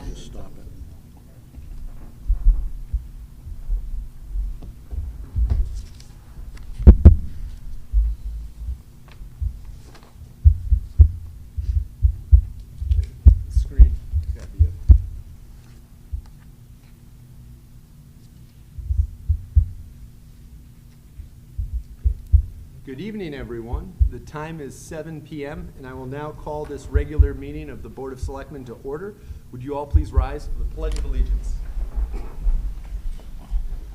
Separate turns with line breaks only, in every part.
Just stop it.
Screen. Good evening, everyone. The time is 7 p.m., and I will now call this regular meeting of the Board of Selectmen to order. Would you all please rise for the Pledge of Allegiance?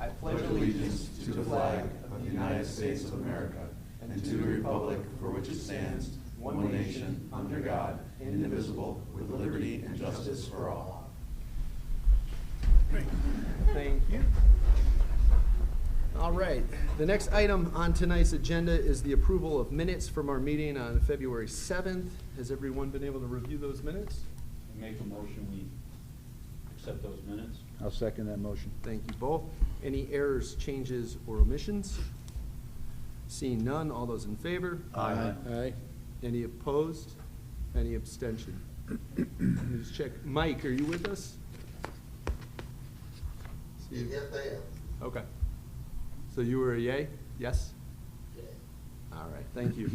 I pledge allegiance to the flag of the United States of America and to the republic for which it stands, one nation, under God, indivisible, with liberty and justice for all. Thank you. All right, the next item on tonight's agenda is the approval of minutes from our meeting on February 7th. Has everyone been able to review those minutes?
I make a motion we accept those minutes.
I'll second that motion.
Thank you both. Any errors, changes, or omissions? Seeing none, all those in favor?
Aye. Aye.
Any opposed? Any abstention? Let me just check. Mike, are you with us?
Yes, I am.
Okay. So you were a yay? Yes?
Okay.
All right, thank you.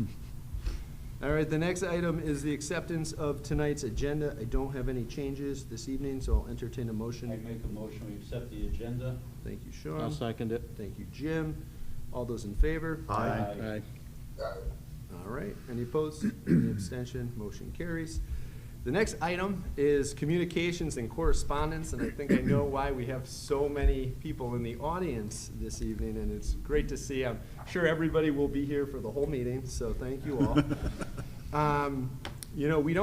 All right, the next item is the acceptance of tonight's agenda. I don't have any changes this evening, so I'll entertain a motion.
I make a motion we accept the agenda.
Thank you, Sean.
I'll second it.
Thank you, Jim. All those in favor?
Aye.
Aye.
All right, any opposed? Any abstention? Motion carries. The next item is communications and correspondence, and I think I know why we have so many people in the audience this evening, and it's great to see. I'm sure everybody will be here for the whole meeting, so thank you all. You know, we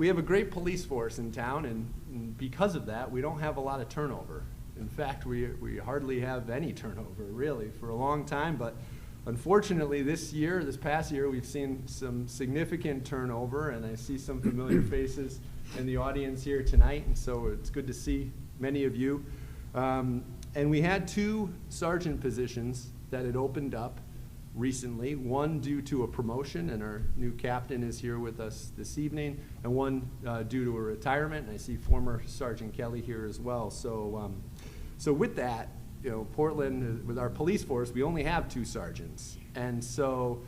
have a great police force in town, and because of that, we don't have a lot of turnover. In fact, we hardly have any turnover, really, for a long time, but unfortunately, this past year, we've seen some significant turnover, and I see some familiar faces in the audience here tonight, and so it's good to see many of you. And we had 2 sergeant positions that had opened up recently, one due to a promotion, and our new captain is here with us this evening, and one due to a retirement, and I see former Sergeant Kelly here as well. So, so with that, you know, Portland, with our police force, we only have 2 sergeants. And so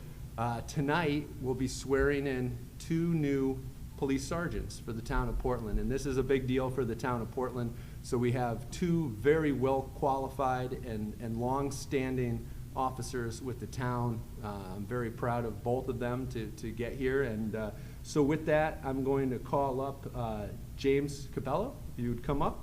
tonight, we'll be swearing in 2 new police sergeants for the town of Portland. And this is a big deal for the town of Portland. So we have 2 very well-qualified and long-standing officers with the town. I'm very proud of both of them to get here. And so with that, I'm going to call up James Capello, if you would come up,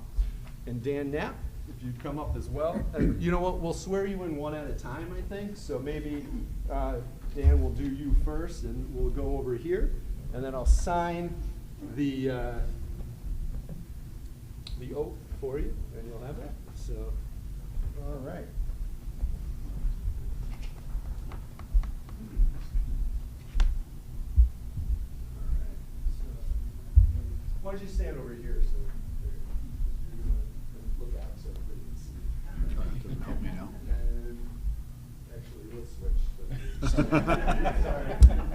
and Dan Knapp, if you'd come up as well. And you know what, we'll swear you in one at a time, I think. So maybe Dan will do you first, and we'll go over here, and then I'll sign the oath for you, and you'll have it. So, all right. Why don't you stand over here so you're going to look out so everybody can see.
Doesn't help me now.
And actually, let's switch. Sorry.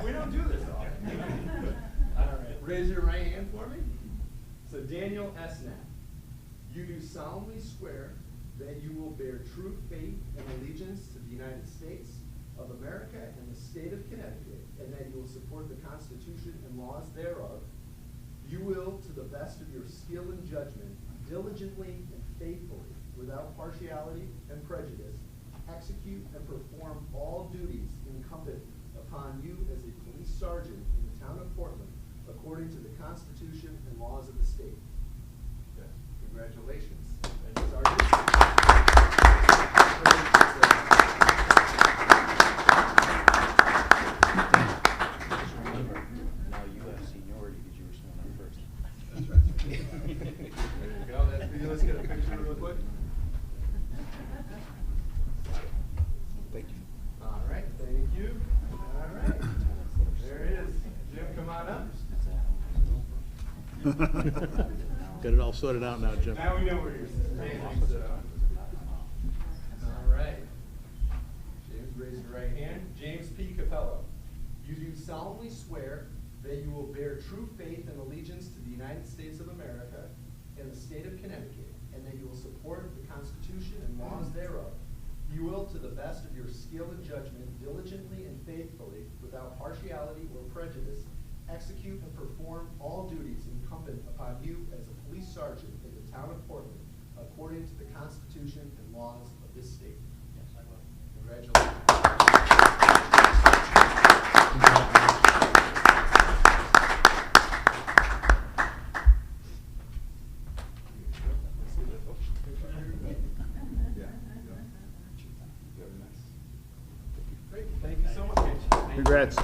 We don't do this often. All right. Raise your right hand for me. So Daniel S. Knapp, you do solemnly swear that you will bear true faith and allegiance to the United States of America and the state of Connecticut, and that you will support the Constitution and laws thereof. You will, to the best of your skill and judgment, diligently and faithfully, without partiality and prejudice, execute and perform all duties incumbent upon you as a police sergeant in the town of Portland, according to the Constitution and laws of the state. Okay. Congratulations. Sergeant.
Now you have seniority because you were sworn in first.
That's right. There you go. Let's get a picture real quick.
Thank you.
All right. Thank you. All right. There it is. Jim, come on up.
Got it all sorted out now, Jim.
Now we know where you're standing. So. All right. James, raise your right hand. James P. Capello, you do solemnly swear that you will bear true faith and allegiance to the United States of America and the state of Connecticut, and that you will support the Constitution and laws thereof. You will, to the best of your skill and judgment, diligently and faithfully, without partiality or prejudice, execute and perform all duties incumbent upon you as a police sergeant in the town of Portland, according to the Constitution and laws of this state. Yes, I will. Congratulations. Great, thank you so much.
Congrats.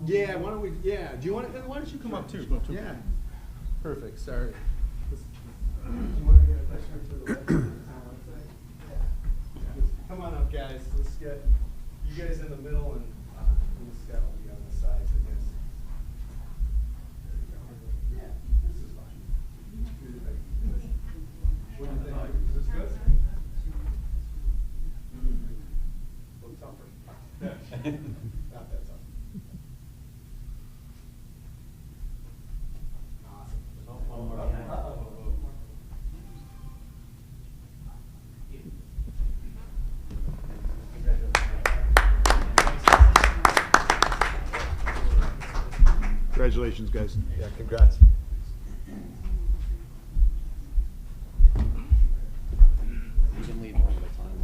Yeah, why don't we, yeah, do you want to, why don't you come up too? Yeah. Perfect, sorry. Do you want to get a picture to the website? Yeah. Come on up, guys, let's get you guys in the middle, and Scott will be on the sides, I guess. There you go. Yeah, this is fine. What do you think? Is this good? A little tougher. Not that tough.
Congratulations, guys.
Yeah, congrats.
You can leave one at a time.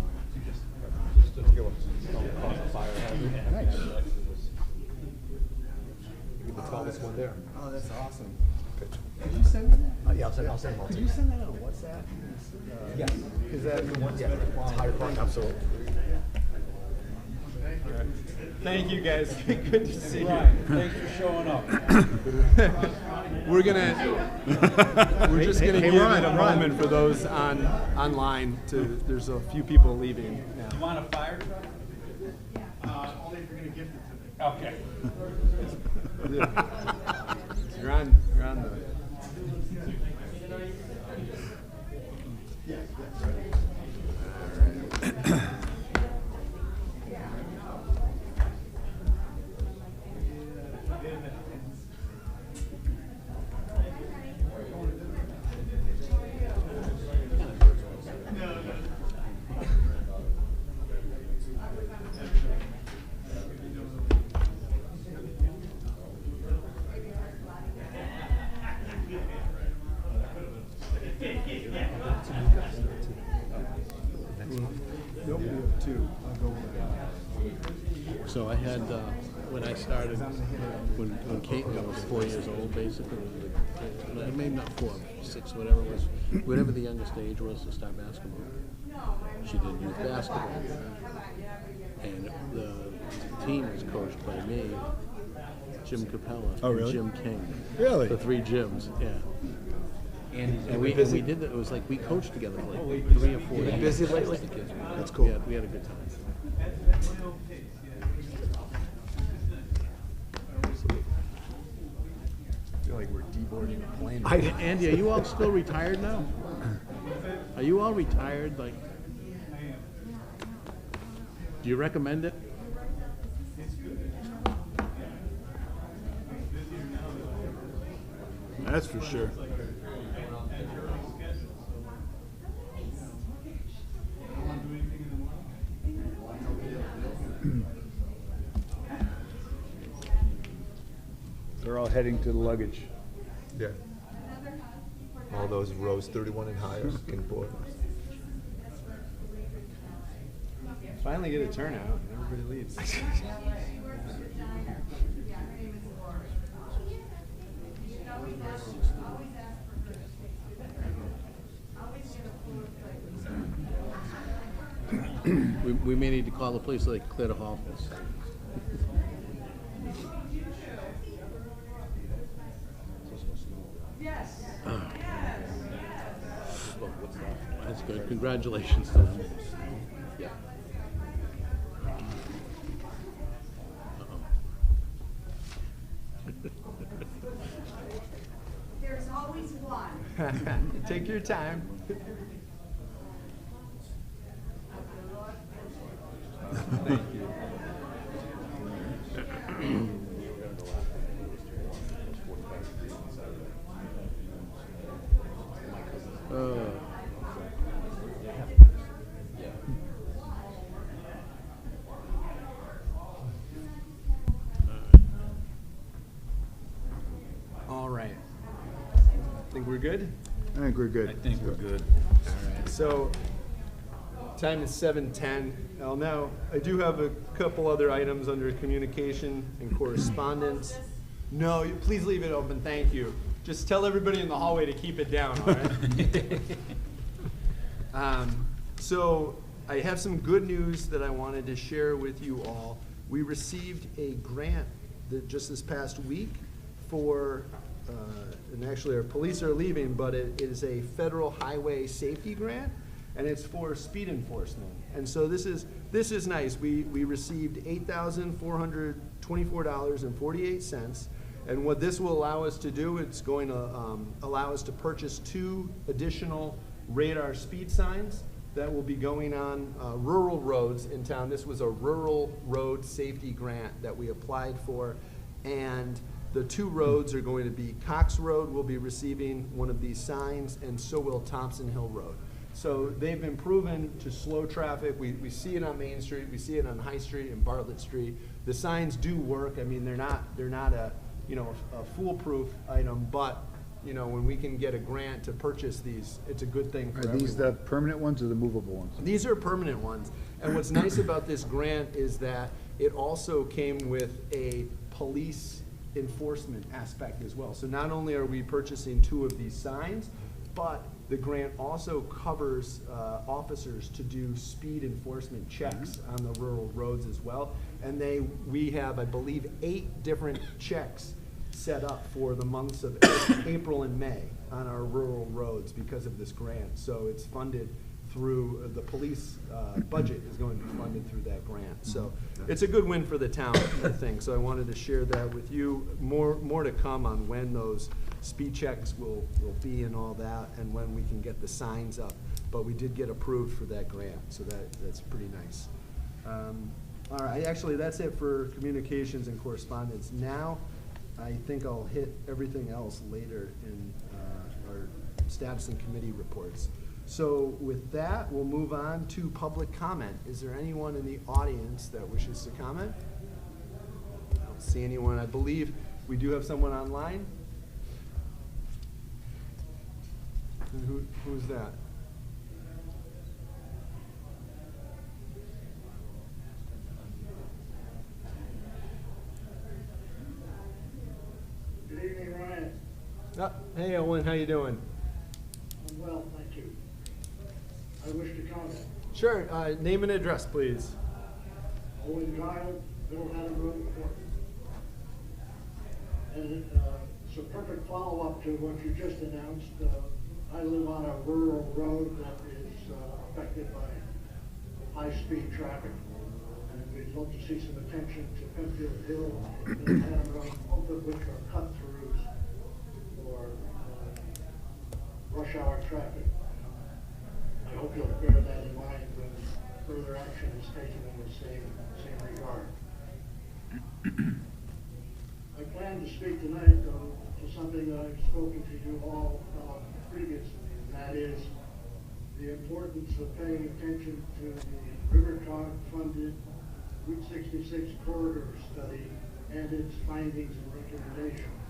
Just to go across the fire hazard.
Nice.
You're the tallest one there.
Oh, that's awesome.
Good.
Did you send me that?
Yeah, I'll send them all to
Could
you.
you send that on WhatsApp?
Yes.
Is that the one?
Yeah, higher front, absolutely.
Thank you, guys. Good to see you.
Thanks for showing up.
We're just gonna give it a moment for those online there's a few people leaving now.
You want a fire truck?
Only if you're gonna gift it to me.
Okay.
You're on the. Nope, we have two. I'll go with
So I had, when I started, when Kate was 4 years old, basically, maybe not 4, 6, whatever it was, whatever the youngest age was to start basketball. She did youth basketball. And the team was coached by me, Jim Capella,
Oh, really?
and Jim King.
Really?
The 3 gyms, yeah. And we did that. It was like we coached together for like 3 or 4
You been
years.
busy lately?
That's cool. Yeah, we had a good time.
I feel like we're deboarding a plane.
Andy, are you all still retired now? Are you all retired? Like, do you recommend it? That's for sure.
They're all heading to the luggage.
Yeah. All those rows 31 and higher can board.
Finally get a turnout, and everybody leaves.
We may need to call the police so they can clear the hall for us.
Yes.
That's good. Congratulations to them. Yeah.
There's always one.
Take your time. Thank you. All right. Think we're good?
I think we're good.
I think we're good.
All right. So, time is 7:10. Now, I do have a couple other items under communication and correspondence. No, please leave it open. Thank you. Just tell everybody in the hallway to keep it down, all right? So, I have some good news that I wanted to share with you all. We received a grant just this past week for, and actually our police are leaving, but it is a federal highway safety grant, and it's for speed enforcement. And so this is nice. We received $8,424.48, and what this will allow us to do, it's going to allow us to purchase 2 additional radar speed signs that will be going on rural roads in town. This was a rural road safety grant that we applied for, and the 2 roads are going to be Cox Road will be receiving one of these signs, and so will Thompson Hill Road. So they've been proven to slow traffic. We see it on Main Street, we see it on High Street and Bartlett Street. The signs do work. I mean, they're not a a foolproof item, but when we can get a grant to purchase these, it's a good thing for
Are
everyone.
these the permanent ones or the movable ones?
These are permanent ones. And what's nice about this grant is that it also came with a police enforcement aspect as well. So not only are we purchasing 2 of these signs, but the grant also covers officers to do speed enforcement checks on the rural roads as well. And we have, I believe, 8 different checks set up for the months of April and May on our rural roads because of this grant. So it's funded through, the police budget is going to be funded through that grant. So it's a good win for the town, I think. So I wanted to share that with you. More to come on when those speed checks will be and all that, and when we can get the signs up. But we did get approved for that grant, so that's pretty nice. All right, actually, that's it for communications and correspondence. Now, I think I'll hit everything else later in our status and committee reports. So with that, we'll move on to public comment. Is there anyone in the audience that wishes to comment? I don't see anyone. I believe we do have someone online. And who's that?
Good evening, Ryan.
Hey, Owen, how you doing?
I'm well, thank you. I wish to comment.
Sure, name and address, please.
Owen Giles, Middletown Road, Portland. And it's a perfect follow-up to what you just announced. I live on a rural road that is affected by high-speed traffic. And we'd love to see some attention to Penfield Hill and Middletown Road, both of which are cut-throughs for rush hour traffic. I hope you'll bear that in mind when further action is taken in the same regard. I plan to speak tonight, though, to something that I've spoken to you all about previously, and that is the importance of paying attention to the Rivercog-funded Route 66 corridor study and its findings and recommendations.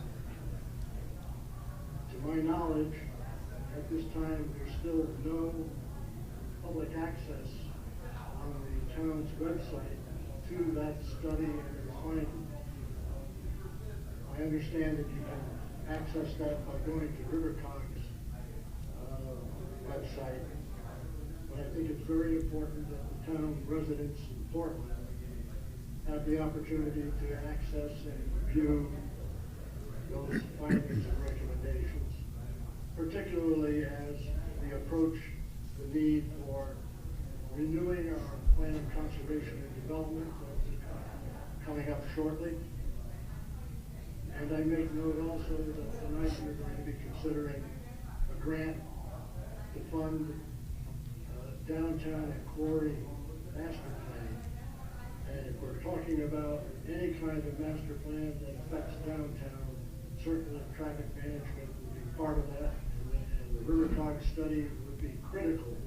To my knowledge, at this time, there's still no public access on the town's website to that study and its findings. I understand that you can access that by going to Rivercog's website, but I think it's very important that the town residents in Portland have the opportunity to access and review those findings and recommendations, particularly as we approach the need for renewing our plan of conservation and development that's coming up shortly. And I make note also that tonight we're going to be considering a grant to fund downtown and quarry master plan And if we're talking about any kind of master plan that affects downtown, certainly traffic management would be part of that. And the River Cog study would be critical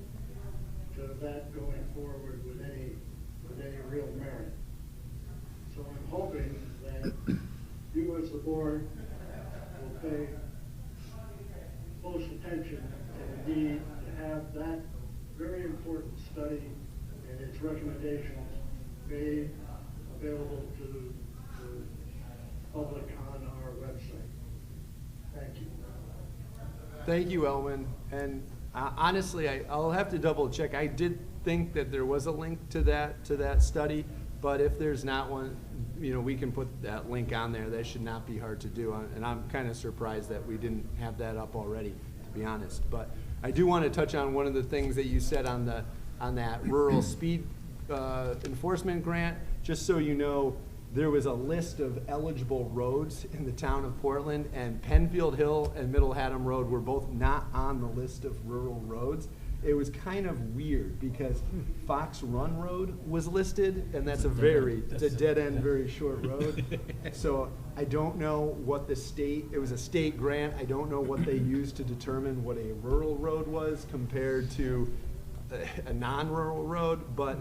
to that going forward with any real merit. So I'm hoping that you as the board will pay close attention to the need to have that very important study and its recommendations made available to the public on our website. Thank you.
Thank you, Elwin. And honestly, I'll have to double check. I did think that there was a link to that study, but if there's not one, we can put that link on there. That should not be hard to do. And I'm kind of surprised that we didn't have that up already, to be honest. But I do want to touch on one of the things that you said on that rural speed enforcement grant. Just so you know, there was a list of eligible roads in the town of Portland, and Penfield Hill and Middle Haddam Road were both not on the list of rural roads. It was kind of weird because Fox Run Road was listed, and that's a dead end, very short road. So I don't know what it was a state grant. I don't know what they used to determine what a rural road was compared to a non-rural road, but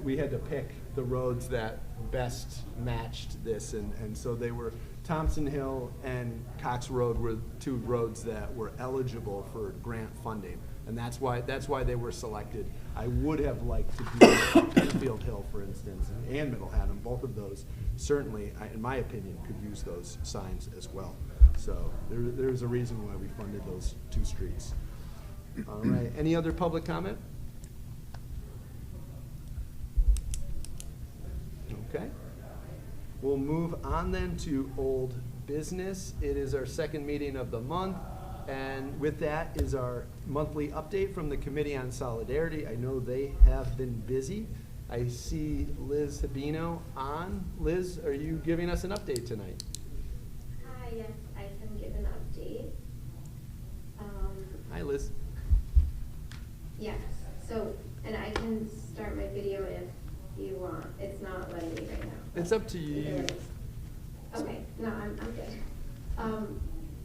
we had to pick the roads that best matched this, and so they were Thompson Hill and Cox Road were two roads that were eligible for grant funding, and that's why they were selected. I would have liked to do Penfield Hill, for instance, and Middle Haddam. Both of those certainly, in my opinion, could use those signs as well. So there's a reason why we funded those two streets. All right, any other public comment? Okay. We'll move on then to old business. It is our second meeting of the month, and with that is our monthly update from the Committee on Solidarity. I know they have been busy. I see Liz Habino on. Liz, are you giving us an update tonight?
Hi, yes, I can give an update.
Hi, Liz.
Yes, so, and I can start my video if you want. It's not letting me right now.
It's up to you.
It is. Okay, no, I'm good.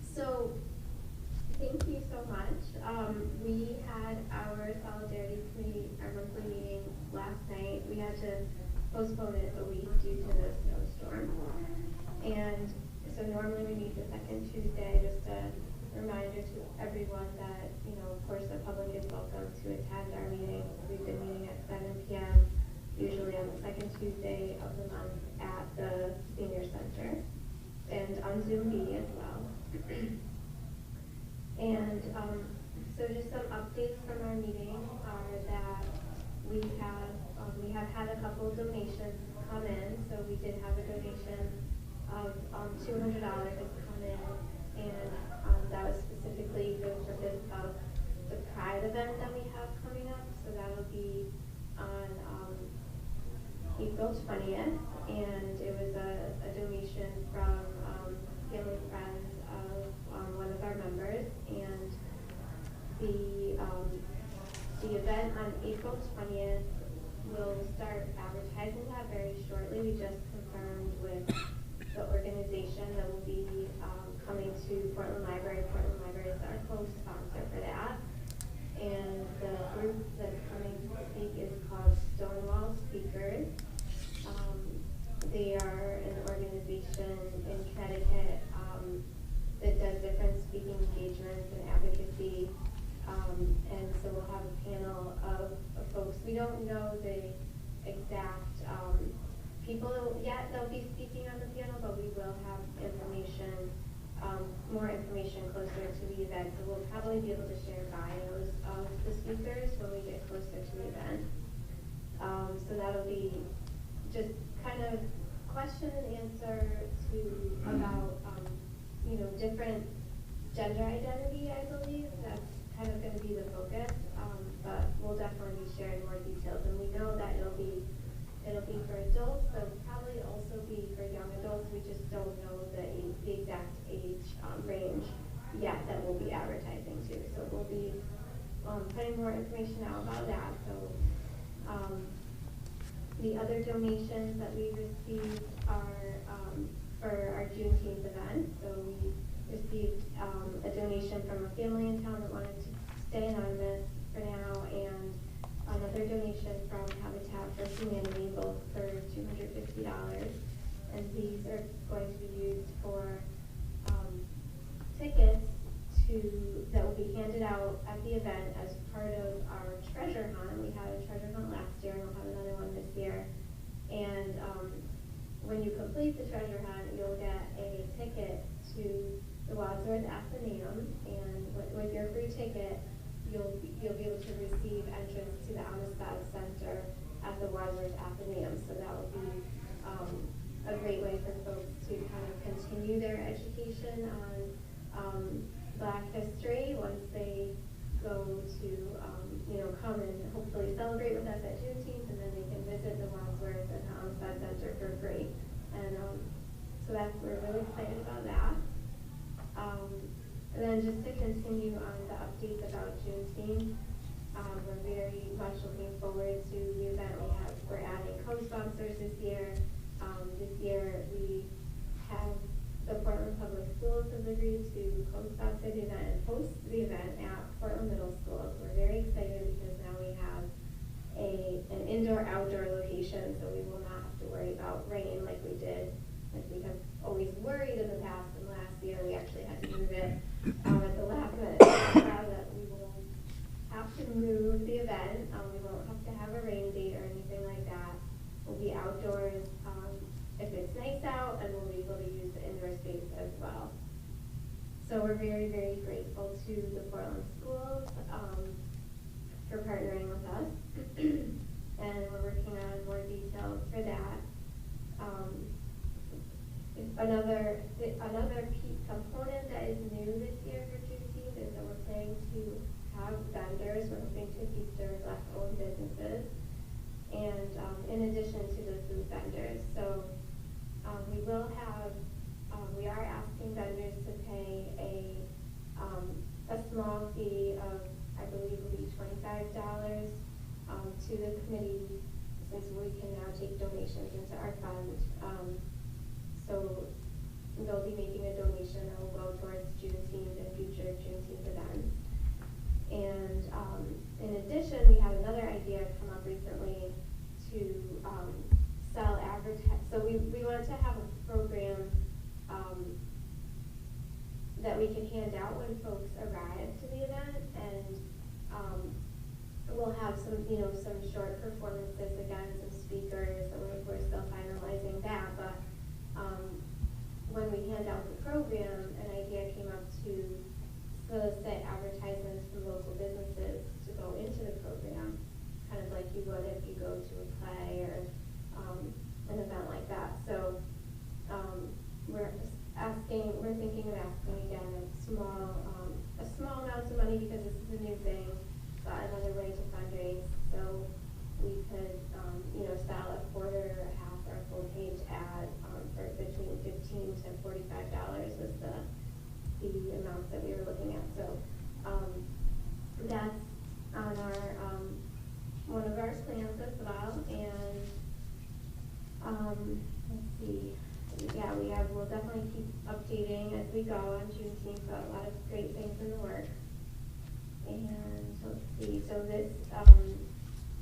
So, thank you so much. We had our Solidarity Committee, our monthly meeting last night. We had to postpone it a week due to the snowstorm. And so normally we meet the second Tuesday. Just a reminder to everyone that, of course, the public is welcome to attend our meetings. We've been meeting at 7 p.m. usually on the second Tuesday of the month at the Senior Center and on Zoom meeting as well. And so just some updates from our meeting are that we have had a couple of donations come in. So we did have a donation of $200 has come in, and that was specifically for the purpose of the Pride event that we have coming up. So that'll be on April 20th, and it was a donation from family friends of one of our members, and the event on April 20th will start advertising that very shortly. We just confirmed with the organization that will be coming to Portland Library. Portland Library is our co-sponsor for that. And the group that's coming to speak is called Stonewall Speakers. They are an organization in Connecticut that does different speaking engagements and advocacy. And so we'll have a panel of folks. We don't know the exact people yet that'll be speaking on the panel, but we will have information, more information closer to the event. So we'll probably be able to share bios of the speakers when we get closer to the event. So that'll be just kind of question and answer to about different gender identity, I believe. That's kind of going to be the focus, but we'll definitely be sharing more details. And we know that it'll be for adults, so probably also be for young adults. We just don't know the exact age range yet that we'll be advertising to. So we'll be putting more information out about that. So The other donations that we received are for our Juneteenth event. So we received a donation from a family in town that wanted to stay anonymous for now, and another donation from Habitat for Humanity, both for $250. And these are going to be used for tickets that will be handed out at the event as part of our treasure hunt. We had a treasure hunt last year, and we'll have another one this year. And when you complete the treasure hunt, you'll get a ticket to the Wadsworth Athenaeum, and with your free ticket, you'll be able to receive entrance to the Amistad Center at the Wadsworth Athenaeum. So that will be a great way for folks to kind of continue their education on Black history once they go to, come and hopefully celebrate with us at Juneteenth, and then they can visit the Wadsworth and the Amistad Center for free. And so we're really excited about that. And then just to continue on the updates about Juneteenth, we're very much looking forward to the event. We're adding co-sponsors this year. This year we have the Portland Public Schools has agreed to co-sponsor the event and host the event at Portland Middle School. So we're very excited because now we have an indoor-outdoor location, so we will not have to worry about rain like we did, like we have always worried in the past. And last year we actually had to move it at the last minute. So now that we will have to move the event, we won't have to have a rain date or anything like that. We'll be outdoors if it's nice out, and we'll be able to use the indoor space as well. So we're very, very grateful to the Portland schools for partnering with us. And we're working on more details for that. Another key component that is new this year for Juneteenth is that we're planning to have vendors. We're hoping to feature Black-owned businesses, and in addition to the food vendors. So we are asking vendors to pay a small fee of, I believe, will be $25 to the committee, since we can now take donations into our fund. So they'll be making a donation that will go towards Juneteenth and future Juneteenth events. And in addition, we had another idea come up recently to sell advertise. So we wanted to have a program that we can hand out when folks arrive to the event, and we'll have some short performances, again, some speakers. So we're still finalizing that, but when we hand out the program, an idea came up to solicit advertisements from local businesses to go into the program, kind of like you would if you go to a play or an event like that. So we're thinking of asking again a small amount of money, because this is a new thing, but another way to fundraise. So we could sell a quarter, a half, or a full page ad for between $15 to $45 was the amounts that we were looking at. So that's on our one of our plans as well. And let's see. Yeah, we'll definitely keep updating as we go on Juneteenth, but a lot of great things in the works. And let's see. So this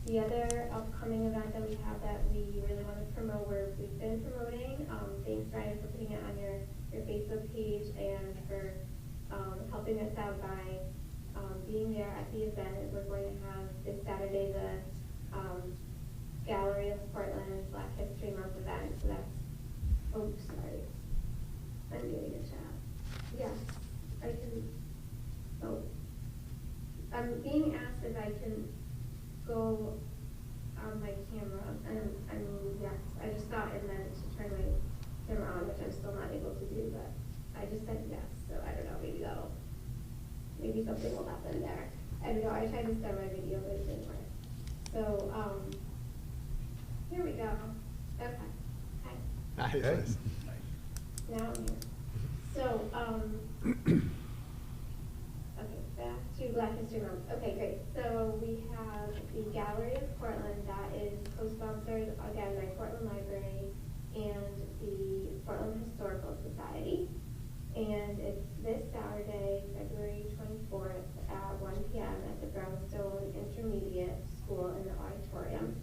the other upcoming event that we have that we really want to promote, we've been promoting. Thanks, Ryan, for putting it on your Facebook page and for helping us out by being there at the event. We're going to have this Saturday the Gallery of Portland Black History Month event. So that's, oh, sorry, I'm getting a chat. Yes, I can. Oh, I'm being asked if I can go on my camera, and yes, I just thought it meant to turn my camera on, which I'm still not able to do, but I just said yes, so I don't know, maybe something will happen there. I don't know, I tried to start my video, but it didn't work. So, here we go. Okay, hi.
Hey.
Now I'm here. So, okay, back to Black History Month. Okay, great. So we have the Gallery of Portland that is co-sponsored again by Portland Library and the Portland Historical Society. And it's this Saturday, February 24th at 1 p.m. at the Brownstone Intermediate School in the auditorium.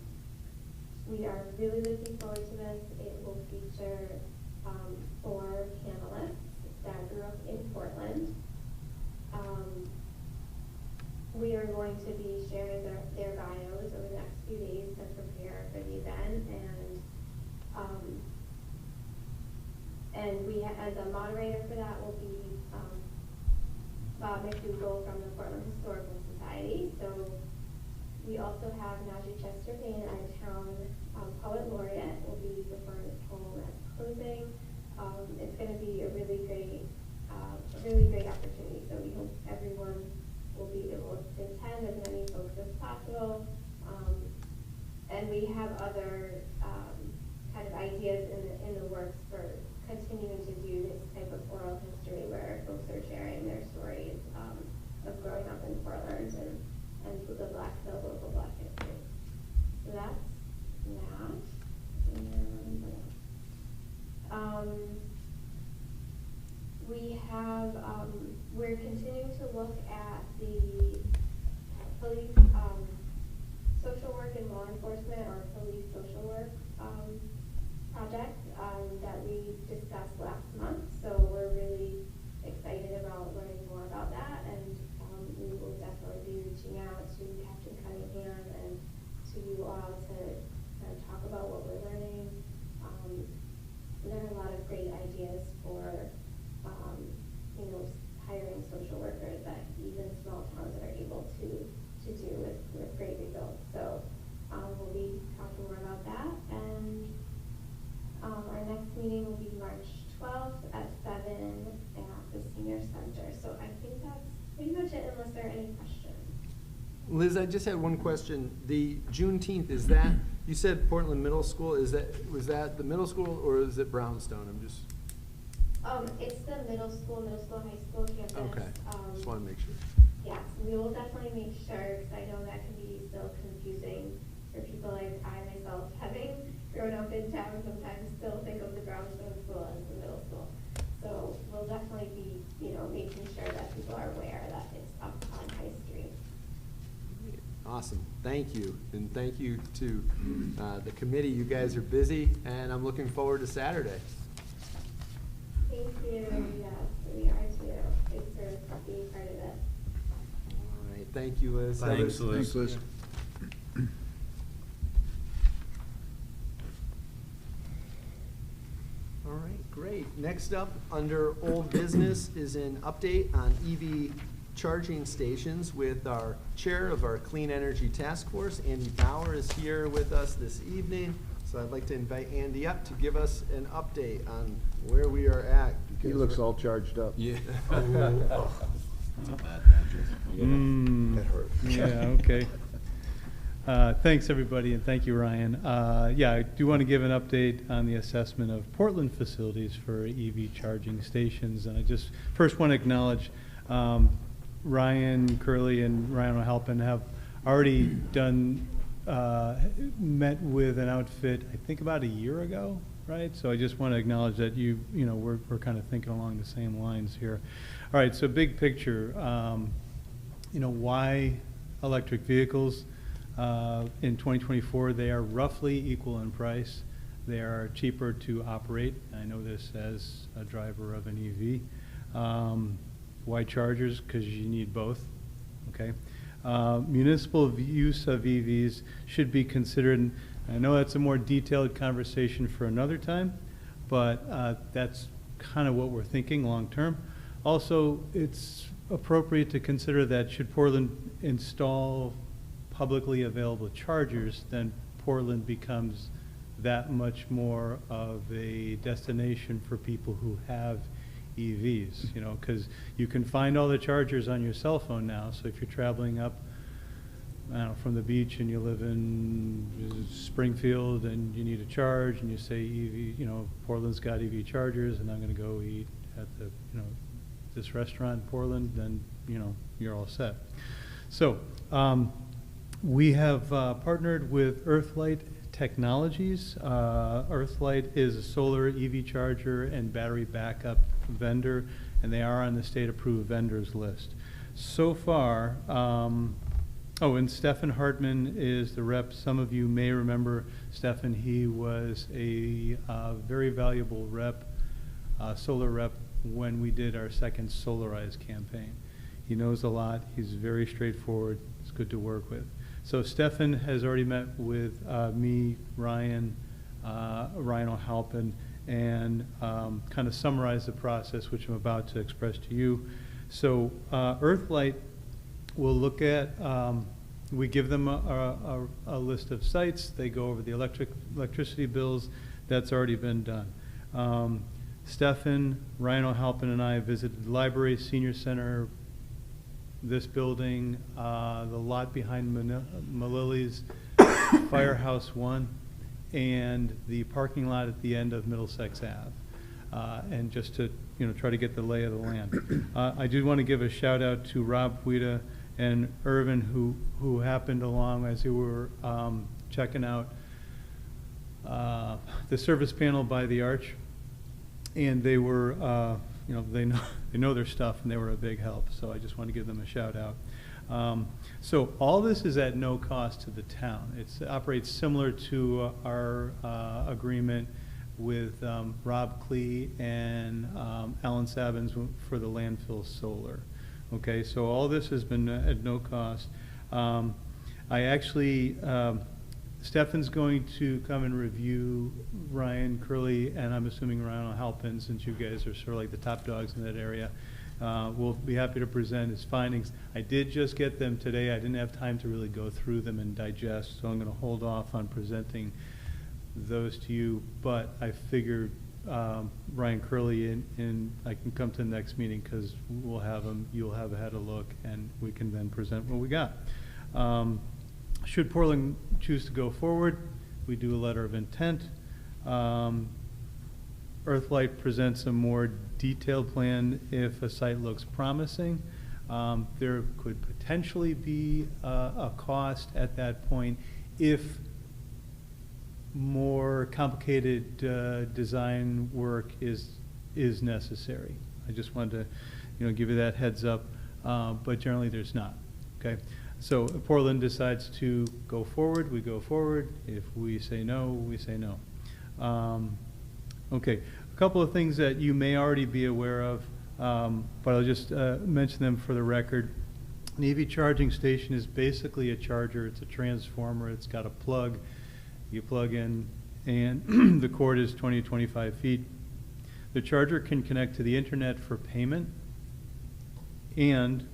We are really looking forward to this. It will feature 4 panelists that grew up in Portland. We are going to be sharing their bios over the next few days to prepare for the event, and we as a moderator for that will be Bob McDougall from the Portland Historical Society. So we also have Najee Chesterfield, our town poet laureate, will be performing his poem at closing. It's going to be a really great opportunity. So we hope everyone will be able to attend, as many folks as possible. And we have other kind of ideas in the works for continuing to do this type of oral history where folks are sharing their stories of growing up in Portland and the local Black history. So that's that. And we have, we're continuing to look at the police social work and law enforcement, or police social work project that we discussed last month. So we're really excited about learning more about that, and we will definitely be reaching out to Captain Cunningham and to you all to kind of talk about what we're learning. There are a lot of great ideas for hiring social workers that even small towns are able to do with great results. So we'll be talking more about that, and our next meeting will be March 12th at 7 at the Senior Center. So I think that's pretty much it, unless there are any questions.
Liz, I just had one question. The Juneteenth, is that, you said Portland Middle School, was that the middle school, or is it Brownstone? I'm just.
It's the middle school, high school campus.
Okay, just want to make sure.
Yes, we will definitely make sure, because I know that can be still confusing for people like I myself, having grown up in town, sometimes still think of the Brownstone School as the middle school. So we'll definitely be, making sure that people are aware that it's up on High Street.
Awesome, thank you, and thank you to the committee. You guys are busy, and I'm looking forward to Saturday.
Thank you. Yes, we are too. Thanks for being part of it.
All right, thank you, Liz.
Thanks, Liz.
Thanks, Liz.
All right, great. Next up, under old business, is an update on EV charging stations with our chair of our Clean Energy Task Force. Andy Bauer is here with us this evening. So I'd like to invite Andy up to give us an update on where we are at.
He looks all charged up.
Yeah.
That hurt.
Yeah, okay. Thanks, everybody, and thank you, Ryan. Yeah, I do want to give an update on the assessment of Portland facilities for EV charging stations. And I just first want to acknowledge Ryan Curley and Ryan O'Halpin have already done, met with an outfit, I think about a year ago, right? So I just want to acknowledge that we're kind of thinking along the same lines here. All right, so big picture, why electric vehicles? In 2024, they are roughly equal in price. They are cheaper to operate. I know this as a driver of an EV. Why chargers? Because you need both, okay? Municipal use of EVs should be considered. I know that's a more detailed conversation for another time, but that's kind of what we're thinking long term. Also, it's appropriate to consider that should Portland install publicly available chargers, then Portland becomes that much more of a destination for people who have EVs, because you can find all the chargers on your cell phone now. So if you're traveling up, I don't know, from the beach and you live in Springfield and you need a charge and you say EV, Portland's got EV chargers and I'm going to go eat at the, this restaurant in Portland, then, you're all set. So, we have partnered with Earthlight Technologies. Earthlight is a solar EV charger and battery backup vendor, and they are on the state-approved vendors list. So far, oh, and Stefan Hartman is the rep. Some of you may remember Stefan. He was a very valuable rep, solar rep, when we did our second Solarize campaign. He knows a lot. He's very straightforward. It's good to work with. So Stefan has already met with me, Ryan O'Halpin, and kind of summarized the process, which I'm about to express to you. So Earthlight will look at, we give them a list of sites. They go over the electricity bills. That's already been done. Stefan, Ryan O'Halpin, and I visited the library, senior center, this building, the lot behind Malili's, Firehouse 1, and the parking lot at the end of Middlesex Ave. And just to try to get the lay of the land. I do want to give a shout out to Rob Puida and Irvin, who happened along as we were checking out the service panel by the arch, and they were they know their stuff, and they were a big help. So I just want to give them a shout out. So all this is at no cost to the town. It operates similar to our agreement with Rob Klee and Alan Sabins for the landfill solar. Okay, so all this has been at no cost. I actually, Stefan's going to come and review Ryan Curley, and I'm assuming Ryan O'Halpin, since you guys are sort of like the top dogs in that area. We'll be happy to present his findings. I did just get them today. I didn't have time to really go through them and digest, so I'm going to hold off on presenting those to you, but I figured Ryan Curley and I can come to the next meeting because we'll have him, you'll have had a look, and we can then present what we got. Should Portland choose to go forward, we do a letter of intent. Earthlight presents a more detailed plan if a site looks promising. There could potentially be a cost at that point if more complicated design work is necessary. I just wanted to give you that heads up, but generally there's not. Okay, so if Portland decides to go forward, we go forward. If we say no, we say no. Okay, a couple of things that you may already be aware of, but I'll just mention them for the record. An EV charging station is basically a charger. It's a transformer. It's got a plug. You plug in, and the cord is 20 to 25 feet. The charger can connect to the internet for payment, and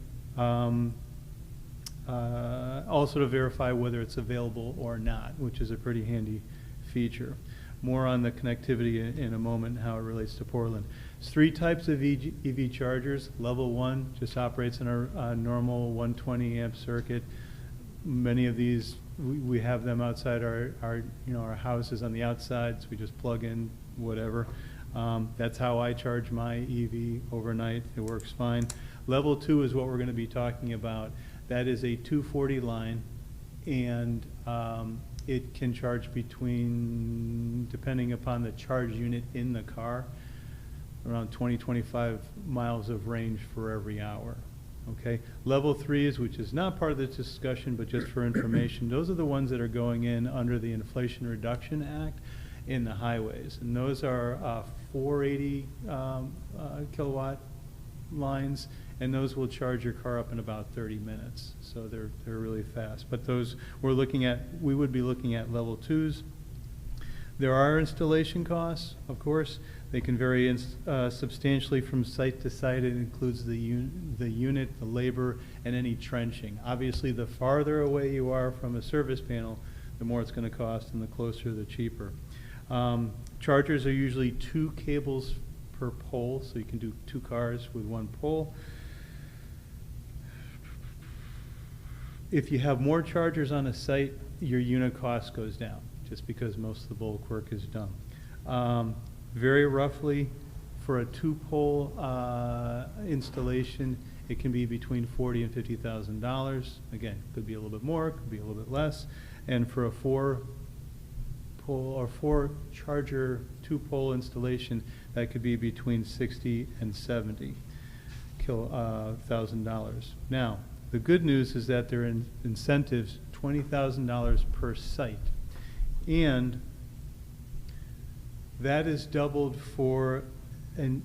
also to verify whether it's available or not, which is a pretty handy feature. More on the connectivity in a moment, how it relates to Portland. There's 3 types of EV chargers. Level 1 just operates in a normal 120 amp circuit. Many of these, we have them outside our houses on the outside, so we just plug in whatever. That's how I charge my EV overnight. It works fine. Level 2 is what we're going to be talking about. That is a 240 line, and it can charge between, depending upon the charge unit in the car, around 20-25 miles of range for every hour. Okay, level 3 is, which is not part of this discussion, but just for information, those are the ones that are going in under the Inflation Reduction Act in the highways, and those are 480 kilowatt lines, and those will charge your car up in about 30 minutes. So they're really fast. But those we would be looking at level 2s. There are installation costs, of course. They can vary substantially from site to site. It includes the unit, the labor, and any trenching. Obviously, the farther away you are from a service panel, the more it's going to cost, and the closer, the cheaper. Chargers are usually 2 cables per pole, so you can do 2 cars with 1 pole. If you have more chargers on a site, your unit cost goes down, just because most of the bulk work is done. Very roughly, for a 2-pole installation, it can be between $40,000 and $50,000. Again, could be a little bit more, could be a little bit less. And for a 4-pole or 4-charger 2-pole installation, that could be between $60,000 and $70,000. Now, the good news is that there are incentives, $20,000 per site. And that is doubled for an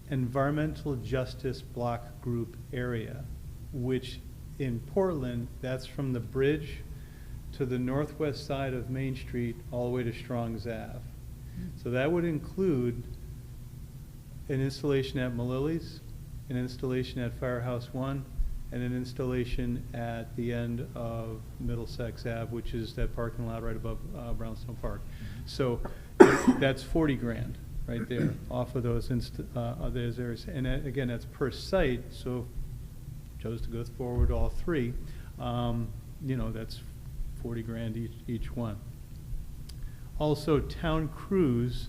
environmental justice block group area, which in Portland, that's from the bridge to the northwest side of Main Street all the way to Strong's Ave. So that would include an installation at Malilli's, an installation at Firehouse 1, and an installation at the end of Middlesex Ave, which is that parking lot right above Brownstone Park. So that's 40 grand right there off of those areas. And that, again, that's per site, so if chose to go forward all 3, you know, that's 40 grand each one. Also, town crews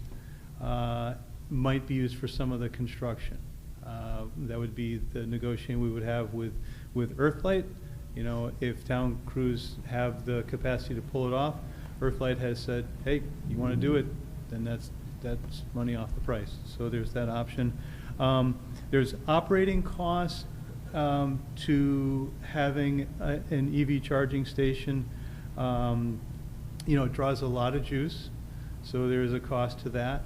might be used for some of the construction. That would be the negotiation we would have with Earthlight. You know, if town crews have the capacity to pull it off, Earthlight has said, hey, you want to do it, then that's money off the price. So there's that option. There's operating costs to having an EV charging station. You know, it draws a lot of juice, so there is a cost to that.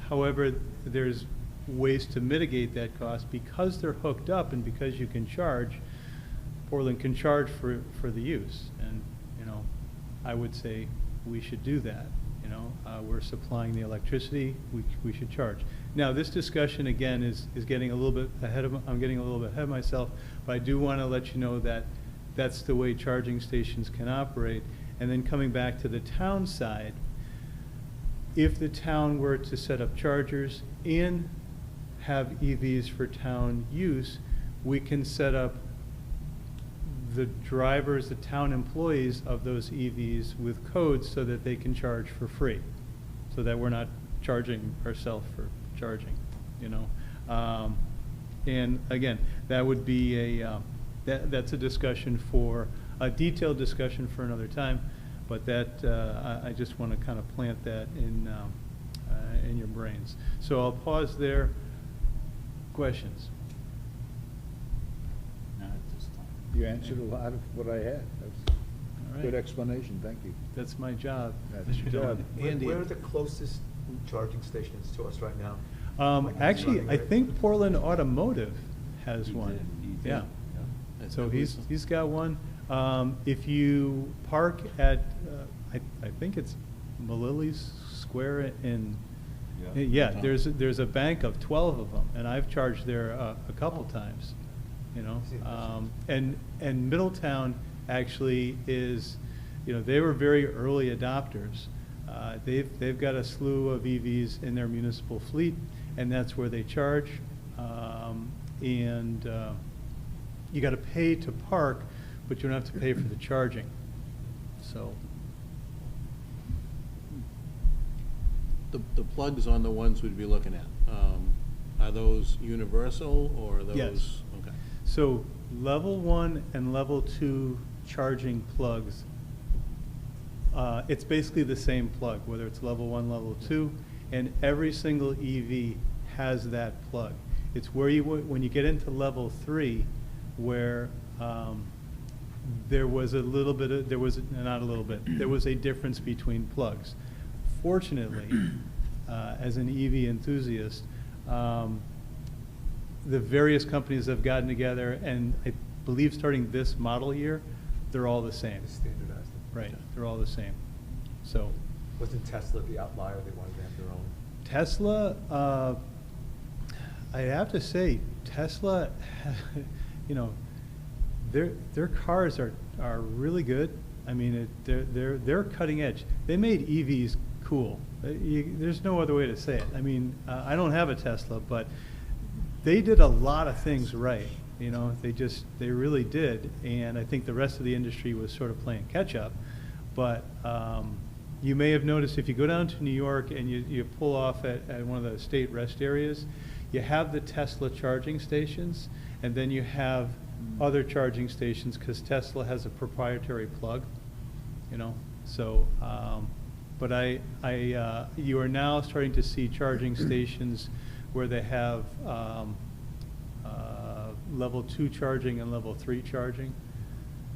However, there's ways to mitigate that cost because they're hooked up and because you can charge. Portland can charge for the use, and you know, I would say we should do that. You know, we're supplying the electricity, we should charge. Now, this discussion again is getting a little bit ahead of. I'm getting a little bit ahead of myself, but I do want to let you know that that's the way charging stations can operate. And then coming back to the town side, if the town were to set up chargers and have EVs for town use, we can set up the drivers, the town employees of those EVs with codes so that they can charge for free, so that we're not charging ourselves for charging, you know. And again, that would be that's a discussion for a detailed discussion for another time, but that I just want to kind of plant that in your brains. So I'll pause there. Questions?
Not at this time.
You answered a lot of what I had. That's
All right.
good explanation, thank you.
That's my job.
That's your job.
Andy.
Where are the closest charging stations to us right now?
Actually, I
Right.
think Portland Automotive has
He
one.
did, he did.
Yeah.
I
So
believe
he's got one. If you park at, I think it's Malilli's Square in, yeah, there's a bank of 12 of them, and I've charged there a couple times, you know. And Middletown actually is, you know, they were very early adopters. They've got a slew of EVs in their municipal fleet, and that's where they charge. You got to pay to park, but you don't have to pay for the charging. So.
The plugs on the ones we'd be looking at, are those universal or are those?
Yes.
Okay.
So level 1 and level 2 charging plugs, it's basically the same plug, whether it's level 1, level 2, and every single EV has that plug. It's where you, when you get into level 3, where there was a little bit of, there was, not a little bit, there was a difference between plugs. Fortunately, as an EV enthusiast, the various companies have gotten together, and I believe starting this model year, they're all the same.
They standardized them.
Right, they're all the same. So
Wasn't Tesla the outlier? They wanted to have their own.
Tesla, I have to say, Tesla, you know, their cars are really good. I mean, they're cutting edge. They made EVs cool. There's no other way to say it. I mean, I don't have a Tesla, but they did a lot of things right. You know, they really did. And I think the rest of the industry was sort of playing catch up. But you may have noticed if you go down to New York and you pull off at one of the state rest areas, you have the Tesla charging stations, And then you have other charging stations, because Tesla has a proprietary plug, you know, so, but you are now starting to see charging stations where they have level 2 charging and level 3 charging.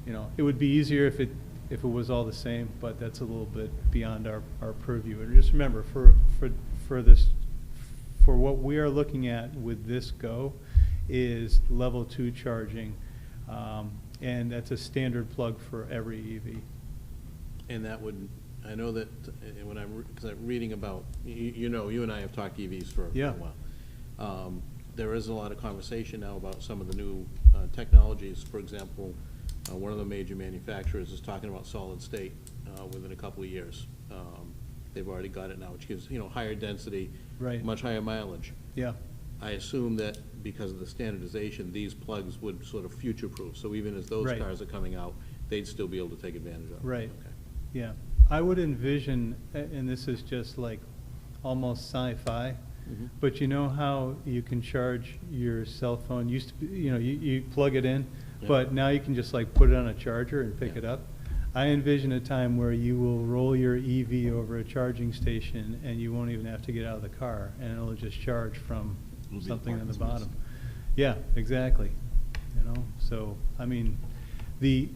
You know, it would be easier if it was all the same, but that's a little bit beyond our purview. And just remember, for what we are looking at with this Go is level 2 charging, and that's a standard plug for every EV.
And that would, I know that when because I'm reading about, you know, you and I have talked EVs for a while. There is a lot of conversation now about some of the new technologies. For example, one of the major manufacturers is talking about solid state within a couple of years. They've already got it now, which gives, you know, higher density,
Right.
much higher mileage.
Yeah.
I assume that because of the standardization, these plugs would sort of future-proof. So even as those
Right.
cars are coming out, they'd still be able to take advantage of it.
Right.
Okay.
Yeah. I would envision, and this is just like almost sci-fi, but you know how you can charge your cell phone? Used to be, you know, you plug it in, but now you can just like put it on a charger and pick it up. I envision a time where you will roll your EV over a charging station and you won't even have to get out of the car, and it'll just charge from something on the bottom. Yeah, exactly. You know, so I mean, the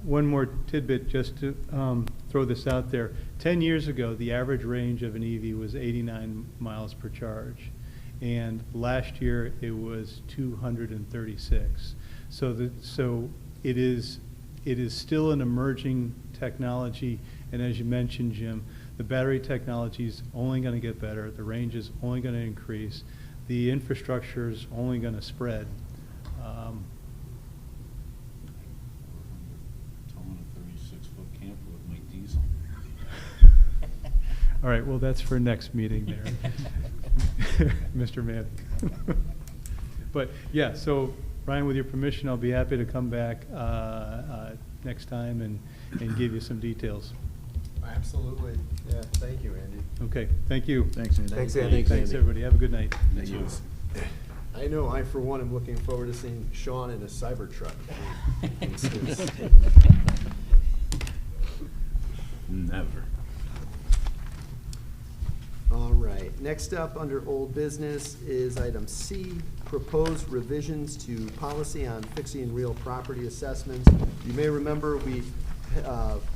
one more tidbit just to throw this out there. 10 years ago, the average range of an EV was 89 miles per charge, and last year it was 236. So it is still an emerging technology, and as you mentioned, Jim, the battery technology is only going to get better. The range is only going to increase. The infrastructure is only going to spread.
Towing a 36-foot camper with my diesel.
All right, well, that's for next meeting there, Mr. Manning. But, yeah, so, Ryan, with your permission, I'll be happy to come back next time and give you some details.
Absolutely. Yeah, thank you, Andy.
Okay, thank you.
Thanks, Andy.
Thanks, Andy.
Thanks, everybody. Have a good night.
Thank you.
I know I, for one, am looking forward to seeing Sean in a Cybertruck.
Never.
All right, next up, under old business, is item C, proposed revisions to policy on fixing real property assessments. You may remember we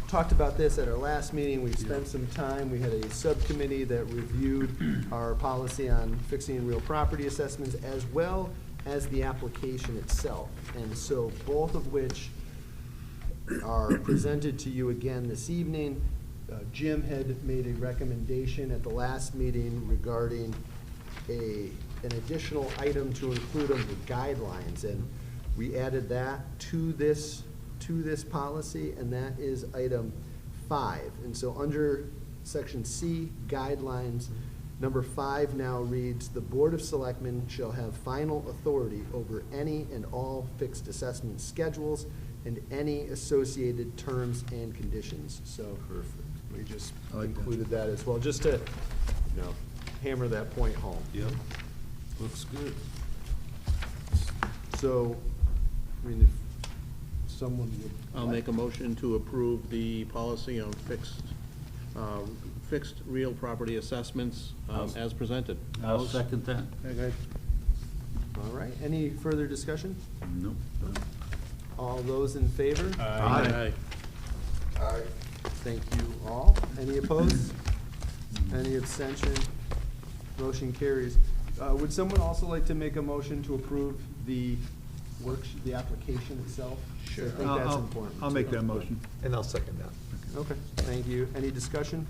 talked about this at our last meeting. We've spent some time. We had a subcommittee that reviewed our policy on fixing real property assessments, as well as the application itself. And so both of which are presented to you again this evening. Jim had made a recommendation at the last meeting regarding an additional item to include under guidelines, and we added that to this policy, and that is item 5. And so under section C, guidelines, number 5 now reads, "The Board of Selectmen shall have final authority over any and all fixed assessment schedules and any associated terms and conditions." So perfect. We just included that as well, just to, hammer that point home.
Yep. Looks good.
So, I mean, if someone would.
I'll make a motion to approve the policy on fixed real property assessments as presented.
I'll second that.
Okay.
All right, any further discussion?
Nope.
All those in favor?
Aye.
Thank you all. Any opposed? Any abstention? Motion carries. Would someone also like to make a motion to approve the the application itself?
Sure.
I think that's important.
I'll make that motion.
And I'll second that.
Okay, thank you. Any discussion?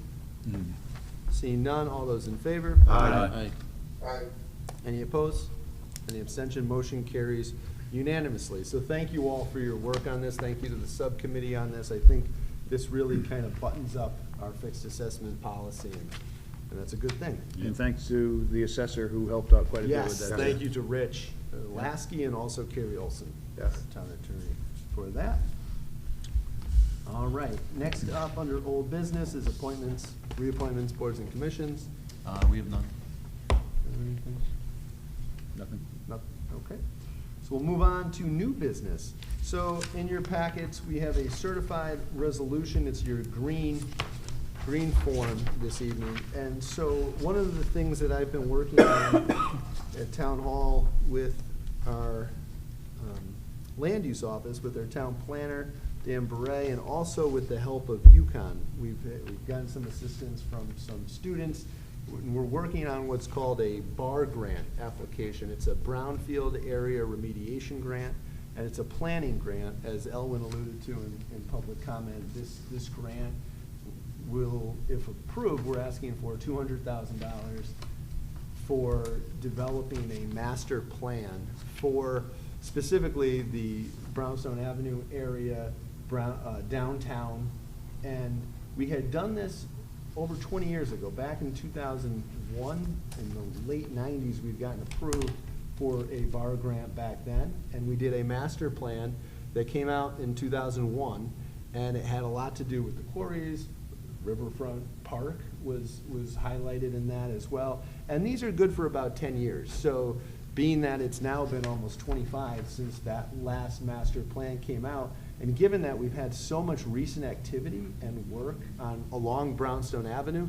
Mm.
Seeing none, all those in favor?
Aye.
Any opposed? Any abstention? Motion carries unanimously. So thank you all for your work on this. Thank you to the subcommittee on this. I think this really kind of buttons up our fixed assessment policy, and that's a good thing.
And thanks to the assessor who helped out quite a bit with
Yes,
that.
thank you to Rich Lasky and also Carrie Olson,
Yes.
our town attorney, for that. All right, next up under old business is appointments, reappointments, boards and commissions.
We have none.
Anything?
Nothing.
No, okay. So we'll move on to new business. So in your packets, we have a certified resolution. It's your green form this evening. And so one of the things that I've been working on at Town Hall with our land use office, with our town planner, Dan Beret, and also with the help of UConn. We've gotten some assistance from some students. We're working on what's called a BAR grant application. It's a Brownfield Area Remediation Grant, and it's a planning grant, as Elwin alluded to in public comment. This grant will, if approved, we're asking for $200,000 for developing a master plan for specifically the Brownstone Avenue area, downtown. And we had done this over 20 years ago. Back in 2001, in the late 90s, we'd gotten approved for a BAR grant back then, and we did a master plan that came out in 2001, and it had a lot to do with the quarries. Riverfront Park was highlighted in that as well. And these are good for about 10 years. So being that it's now been almost 25 since that last master plan came out, and given that we've had so much recent activity and work along Brownstone Avenue,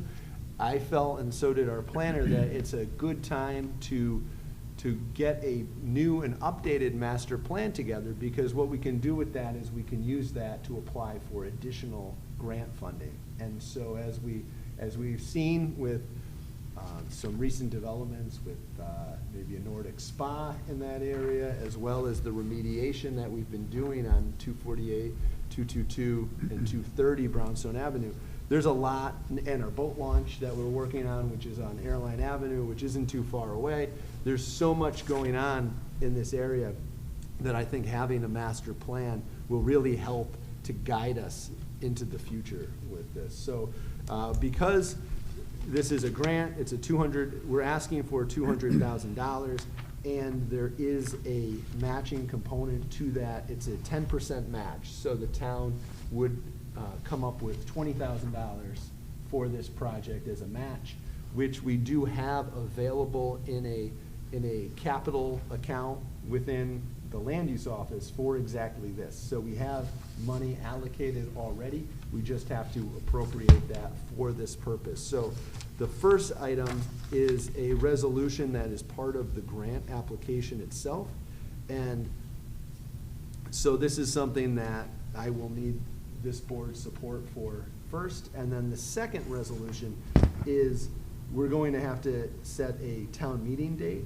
I felt, and so did our planner, that it's a good time to get a new and updated master plan together, because what we can do with that is we can use that to apply for additional grant funding. And so as we've seen with some recent developments with maybe a Nordic spa in that area, as well as the remediation that we've been doing on 248, 222, and 230 Brownstone Avenue. There's a lot, and our boat launch that we're working on, which is on Airline Avenue, which isn't too far away. There's so much going on in this area that I think having a master plan will really help to guide us into the future with this. So because this is a grant, it's we're asking for $200,000, and there is a matching component to that. It's a 10% match. So the town would come up with $20,000 for this project as a match, which we do have available in a capital account within the land use office for exactly this. So we have money allocated already. We just have to appropriate that for this purpose. So the first item is a resolution that is part of the grant application itself. And so this is something that I will need this board's support for first. And then the second resolution is we're going to have to set a town meeting date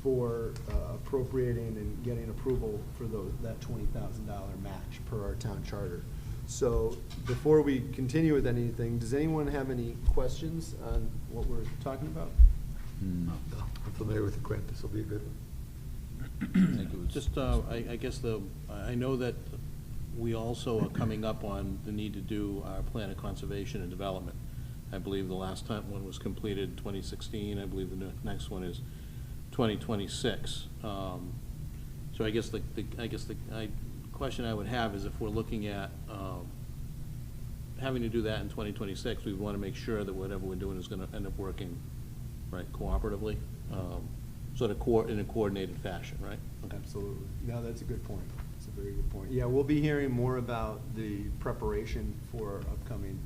for appropriating and getting approval for that $20,000 match per our town charter. So before we continue with anything, does anyone have any questions on what we're talking about?
No. I'm familiar with the grant. This will be a good one.
Just, I guess I know that we also are coming up on the need to do our plan of conservation and development. I believe the last time one was completed in 2016. I believe the next one is 2026. So I guess the question I would have is, if we're looking at having to do that in 2026, we want to make sure that whatever we're doing is going to end up working, right, cooperatively, sort of in a coordinated fashion, right? Okay.
Absolutely. No, that's a good point. That's a very good point. Yeah, we'll be hearing more about the preparation for our upcoming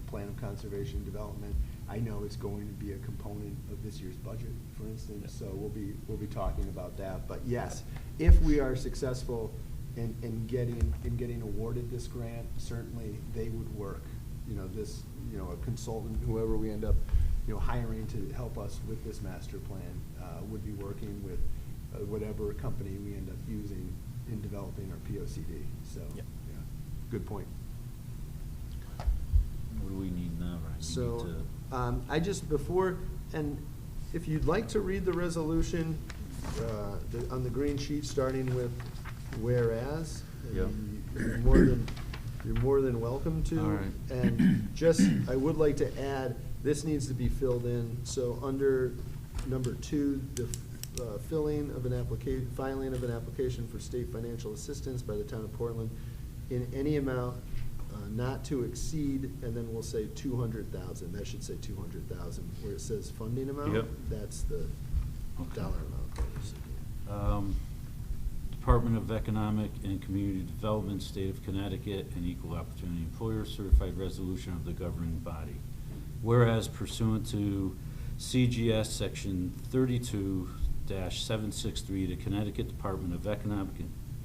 plan of conservation development. I know it's going to be a component of this year's budget, for instance, so we'll be talking about that. But yes, if we are successful in getting awarded this grant, certainly they would work. A consultant, whoever we end up, hiring to help us with this master plan, would be working with whatever company we end up using in developing our POCD. So, yeah, good point.
What do we need now, Ryan?
So, I just, and if you'd like to read the resolution on the green sheet, starting with whereas,
Yep.
you're more than welcome to.
All right.
And just, I would like to add, this needs to be filled in. So under number 2, the filing of an application for state financial assistance by the town of Portland in any amount not to exceed, and then we'll say 200,000. That should say 200,000. Where it says funding amount,
Yep.
that's the
Okay.
dollar amount.
Department of Economic and Community Development, State of Connecticut, and Equal Opportunity Employer certified resolution of the governing body. Whereas pursuant to CGS Section 32-763, the Connecticut Department of Economic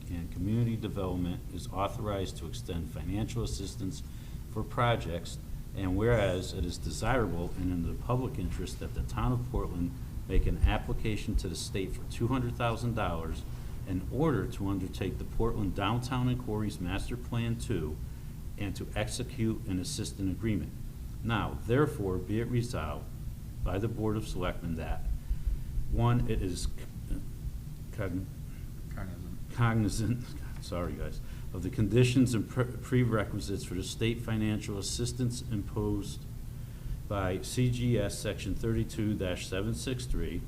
and Community Development is authorized to extend financial assistance for projects, and whereas it is desirable and in the public interest that the town of Portland make an application to the state for $200,000 in order to undertake the Portland Downtown and Quarries Master Plan 2 and to execute an assistance agreement. Now, therefore, be it resolved by the Board of Selectmen that, one, it is cognizant, sorry guys, of the conditions and prerequisites for the state financial assistance imposed by CGS Section 32-763.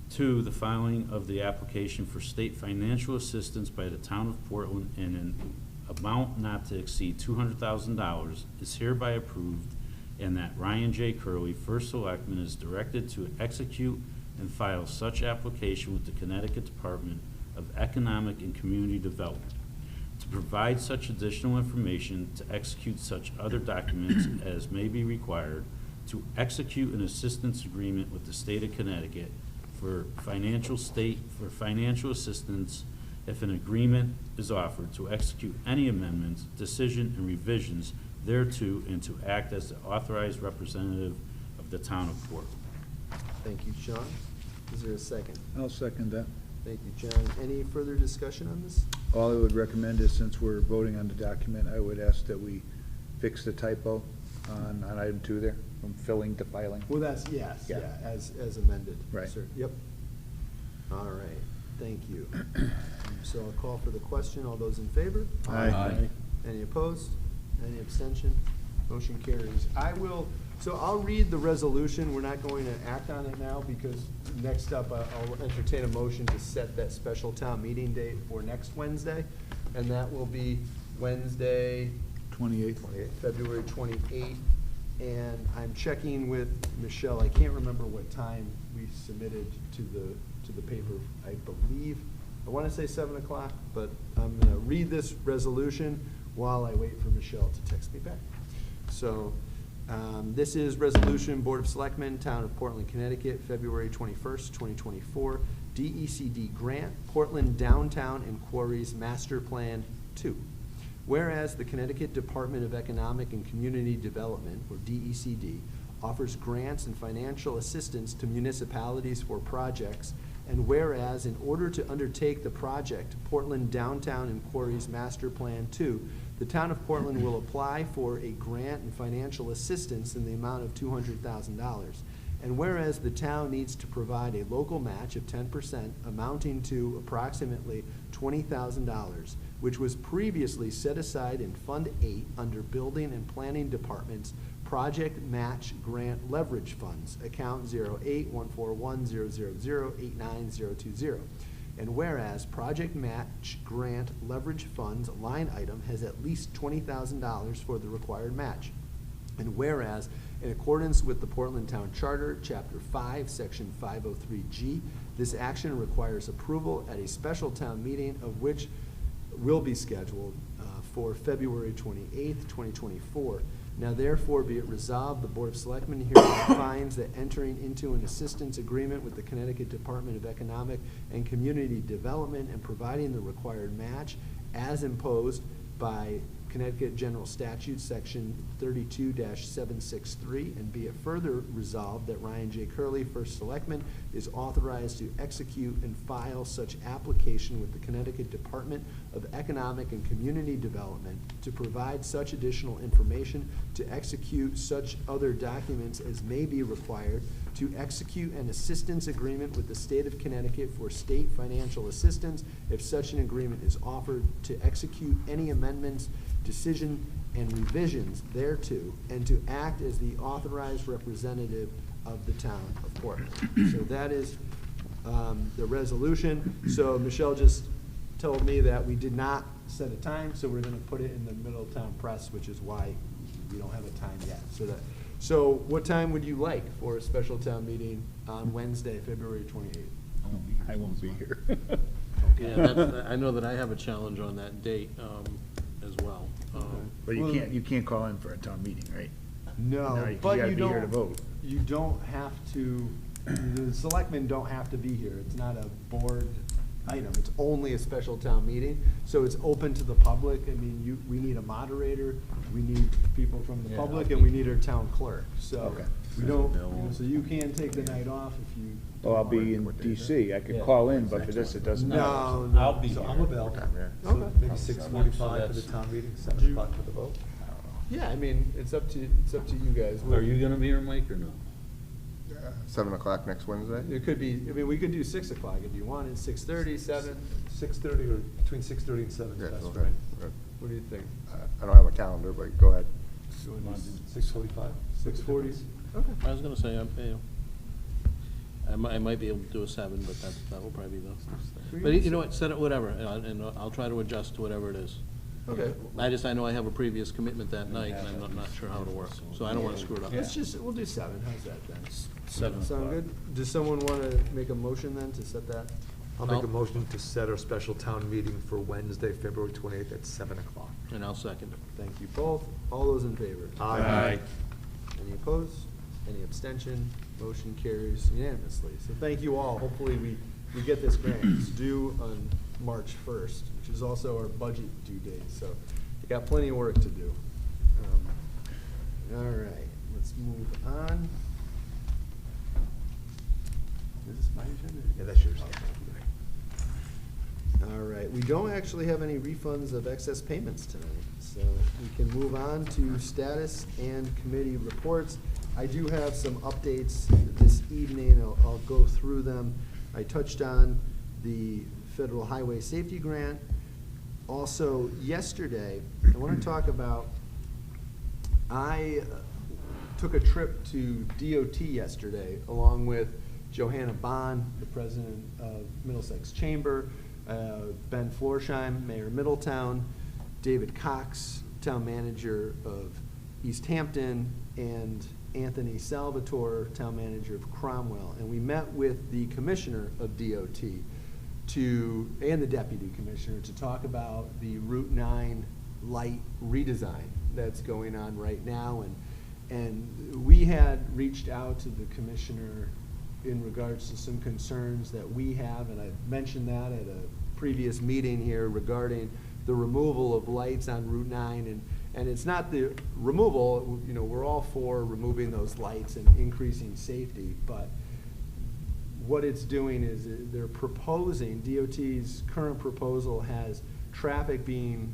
Two, the filing of the application for state financial assistance by the town of Portland in an amount not to exceed $200,000 is hereby approved, and that Ryan J. Curley, First Selectman, is directed to execute and file such application with the Connecticut Department of Economic and Community Development, to provide such additional information, to execute such other documents as may be required, to execute an assistance agreement with the state of Connecticut for financial assistance if an agreement is offered, to execute any amendments, decision, and revisions thereto, and to act as the authorized representative of the town of Portland.
Thank you, Sean. Is there a second?
I'll second that.
Thank you, John. Any further discussion on this?
All I would recommend is, since we're voting on the document, I would ask that we fix the typo on item 2 there, from filling to filing.
Well, that's, yes,
Yeah.
yeah, as amended.
Right.
Sir. Yep. All right, thank you. So I'll call for the question. All those in favor?
Aye. Aye.
Any opposed? Any abstention? Motion carries. So I'll read the resolution. We're not going to act on it now because next up I'll entertain a motion to set that special town meeting date for next Wednesday. And that will be Wednesday,
28th.
February 28th. And I'm checking with Michelle. I can't remember what time we submitted to the paper. I believe, I want to say 7 o'clock, but I'm going to read this resolution while I wait for Michelle to text me back. So this is Resolution, Board of Selectmen, Town of Portland, Connecticut, February 21st, 2024, DECD Grant, Portland Downtown and Quarries Master Plan 2. Whereas the Connecticut Department of Economic and Community Development, or DECD, offers grants and financial assistance to municipalities for projects, and whereas in order to undertake the project, Portland Downtown and Quarries Master Plan 2, the town of Portland will apply for a grant and financial assistance in the amount of $200,000. And whereas the town needs to provide a local match of 10% amounting to approximately $20,000, which was previously set aside in Fund 8 under Building and Planning Department's Project Match Grant Leverage Funds, account 081410008920. And whereas Project Match Grant Leverage Funds line item has at least $20,000 for the required match. And whereas, in accordance with the Portland Town Charter, Chapter 5, Section 503G, this action requires approval at a special town meeting, of which will be scheduled for February 28th, 2024. Now therefore be it resolved, the Board of Selectmen hereby finds that entering into an assistance agreement with the Connecticut Department of Economic and Community Development and providing the required match as imposed by Connecticut General Statute, Section 32-763, and be it further resolved that Ryan J. Curley, First Selectman, is authorized to execute and file such application with the Connecticut Department of Economic and Community Development to provide such additional information, to execute such other documents as may be required, to execute an assistance agreement with the state of Connecticut for state financial assistance if such an agreement is offered, to execute any amendments, decision, and revisions thereto, and to act as the authorized representative of the town of Portland. So that is the resolution. So Michelle just told me that we did not set a time, so we're going to put it in the Middletown Press, which is why we don't have a time yet. So what time would you like for a special town meeting on Wednesday, February 28th?
I won't be here.
Yeah, that's, I know that I have a challenge on that date, as well.
But you can't call in for a town meeting, right?
No,
No, you
but
gotta
you
be here to
don't,
vote.
you don't have to, the selectmen don't have to be here. It's not a board item. It's only a special town meeting, so it's open to the public. I mean, we need a moderator, we need people from the
Yeah,
public,
I'll
and we
be-
need our town clerk. So
Okay.
we don't,
Available.
so you can take the night off if you.
Well, I'll be in DC. I could
Yeah.
call in, but for this, it doesn't matter.
No, no.
I'll be
So
here.
I'm available. So
Okay.
maybe 6:45 for the town meeting, 7 o'clock for the vote.
Yeah, I mean, it's up to you guys.
Are you gonna be here, Mike, or no?
7 o'clock next Wednesday?
It could be, I mean, we could do 6 o'clock if you wanted, 6:30, 7.
6:30 or between 6:30 and 7
Yeah,
is best,
okay.
right?
Good.
What do you think?
I don't have a calendar, but go ahead.
6:45?
6:40? Okay.
I was gonna say, I might be able to do a 7, but that will probably be the. But you know what, set it whatever, and I'll try to adjust to whatever it is.
Okay.
I know I have a previous commitment that night, and I'm not sure how it'll work, so I don't wanna screw it up.
We'll do 7, how's that then?
7
Sound
o'clock.
good? Does someone wanna make a motion then to set that?
I'll make a motion to set our special town meeting for Wednesday, February 28th at 7 o'clock.
And I'll second it.
Thank you both. All those in favor?
Aye.
Any opposed? Any abstention? Motion carries unanimously. So thank you all. Hopefully we get this grant. It's due on March 1st, which is also our budget due date, so we got plenty of work to do. All right, let's move on. Is this my agenda?
Yeah, that's yours.
All right, we don't actually have any refunds of excess payments tonight, so we can move on to status and committee reports. I do have some updates this evening. I'll go through them. I touched on the Federal Highway Safety Grant. Also, yesterday, I want to talk about, I took a trip to DOT yesterday, along with Johanna Bond, the president of Middlesex Chamber, Ben Florsheim, Mayor of Middletown, David Cox, town manager of East Hampton, and Anthony Salvatore, town manager of Cromwell. And we met with the commissioner of DOT and the deputy commissioner to talk about the Route 9 light redesign that's going on right now. And we had reached out to the commissioner in regards to some concerns that we have, and I mentioned that at a previous meeting here regarding the removal of lights on Route 9. And it's not the removal, you know, we're all for removing those lights and increasing safety, but what it's doing is they're proposing, DOT's current proposal has traffic being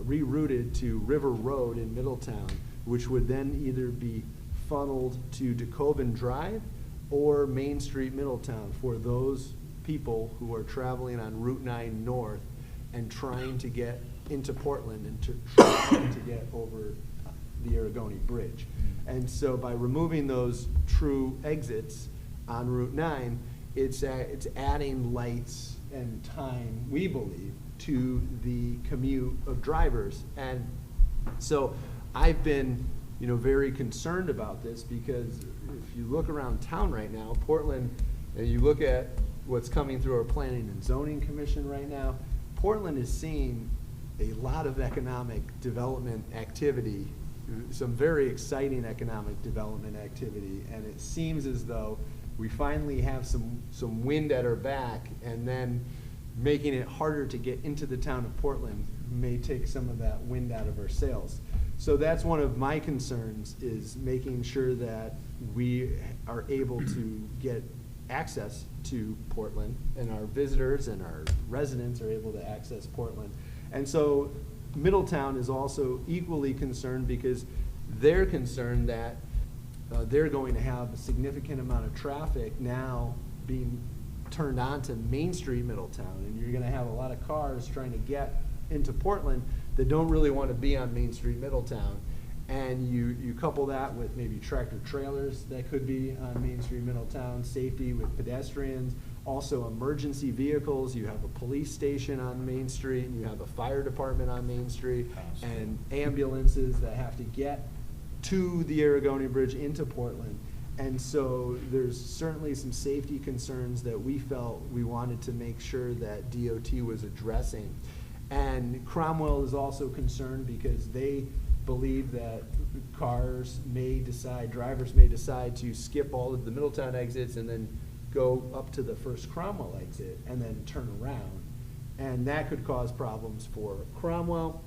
rerouted to River Road in Middletown, which would then either be funneled to DeKoven Drive or Main Street Middletown for those people who are traveling on Route 9 North and trying to get into Portland and trying to get over the Aragoni Bridge. And so by removing those true exits on Route 9, it's adding lights and time, we believe, to the commute of drivers. And so I've been, you know, very concerned about this, because if you look around town right now, Portland, and you look at what's coming through our Planning and Zoning Commission right now, Portland is seeing a lot of economic development activity, some very exciting economic development activity, and it seems as though we finally have some wind at our back, and then making it harder to get into the town of Portland may take some of that wind out of our sails. So that's one of my concerns, is making sure that we are able to get access to Portland, and our visitors and our residents are able to access Portland. And so Middletown is also equally concerned, because they're concerned that they're going to have a significant amount of traffic now being turned on to Main Street Middletown, and you're going to have a lot of cars trying to get into Portland that don't really want to be on Main Street Middletown. And you couple that with maybe tractor trailers that could be on Main Street Middletown, safety with pedestrians, also emergency vehicles. You have a police station on Main Street, you have a fire department on Main Street, and ambulances that have to get to the Aragoni Bridge into Portland. And so there's certainly some safety concerns that we felt we wanted to make sure that DOT was addressing. And Cromwell is also concerned because they believe that drivers may decide to skip all of the Middletown exits and then go up to the first Cromwell exit and then turn around. And that could cause problems for Cromwell.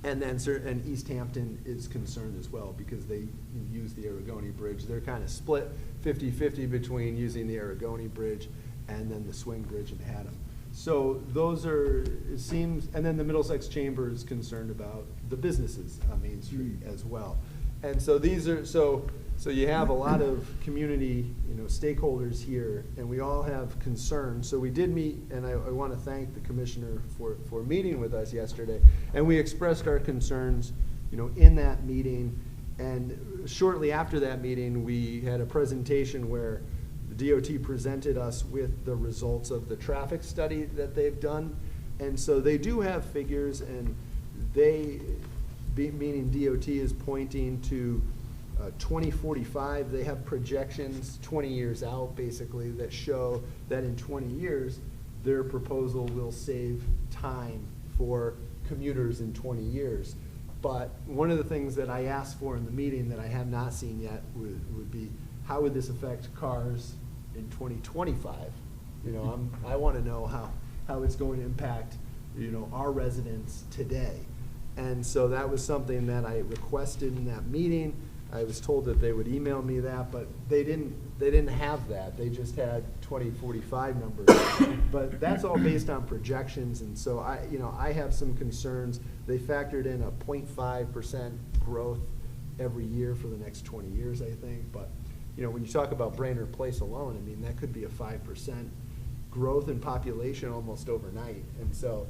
And then and East Hampton is concerned as well because they use the Aragoni Bridge. They're kind of split 50-50 between using the Aragoni Bridge and then the Swing Bridge in Haddam. So those are, it seems, and then the Middlesex Chamber is concerned about the businesses on Main Street as well. And so these are, so you have a lot of community, stakeholders here, and we all have concerns. So we did meet, and I want to thank the commissioner for meeting with us yesterday. And we expressed our concerns, in that meeting. And shortly after that meeting, we had a presentation where the DOT presented us with the results of the traffic study that they've done. And so they do have figures, and meaning DOT is pointing to 2045. They have projections 20 years out, basically, that show that in 20 years, their proposal will save time for commuters in 20 years. But one of the things that I asked for in the meeting that I have not seen yet would be, how would this affect cars in 2025? I want to know how it's going to impact, our residents today. And so that was something that I requested in that meeting. I was told that they would email me that, but they didn't have that. They just had 2045 numbers. But that's all based on projections, and so I have some concerns. They factored in a 0.5% growth every year for the next 20 years, I think. But when you talk about Brainerd Place alone, I mean, that could be a 5% growth in population almost overnight. And so,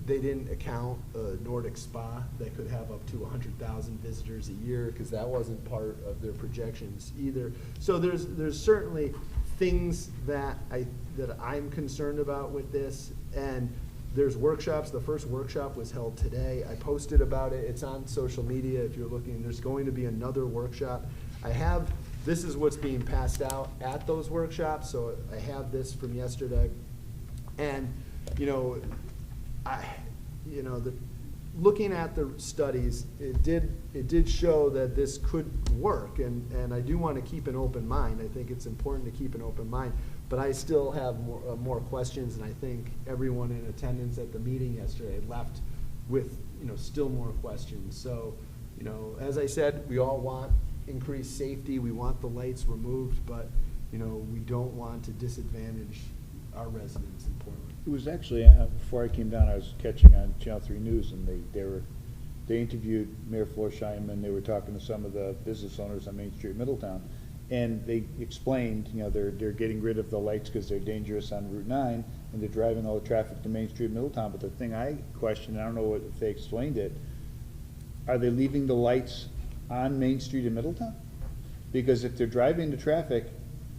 they didn't account Nordic Spa that could have up to 100,000 visitors a year, because that wasn't part of their projections either. So there's certainly things that I'm concerned about with this. And there's workshops. The first workshop was held today. I posted about it. It's on social media if you're looking. There's going to be another workshop. This is what's being passed out at those workshops. So I have this from yesterday. And, looking at the studies, it did show that this could work, and I do want to keep an open mind. I think it's important to keep an open mind, but I still have more questions, and I think everyone in attendance at the meeting yesterday left with still more questions. So, as I said, we all want increased safety. We want the lights removed, but we don't want to disadvantage our residents in Portland.
It was actually, before I came down, I was catching on Channel 3 News, and they interviewed Mayor Florsheim, and they were talking to some of the business owners on Main Street, Middletown, and they explained, they're getting rid of the lights because they're dangerous on Route 9, and they're driving all the traffic to Main Street, Middletown. But the thing I questioned, I don't know if they explained it, are they leaving the lights on Main Street in Middletown? Because if they're driving the traffic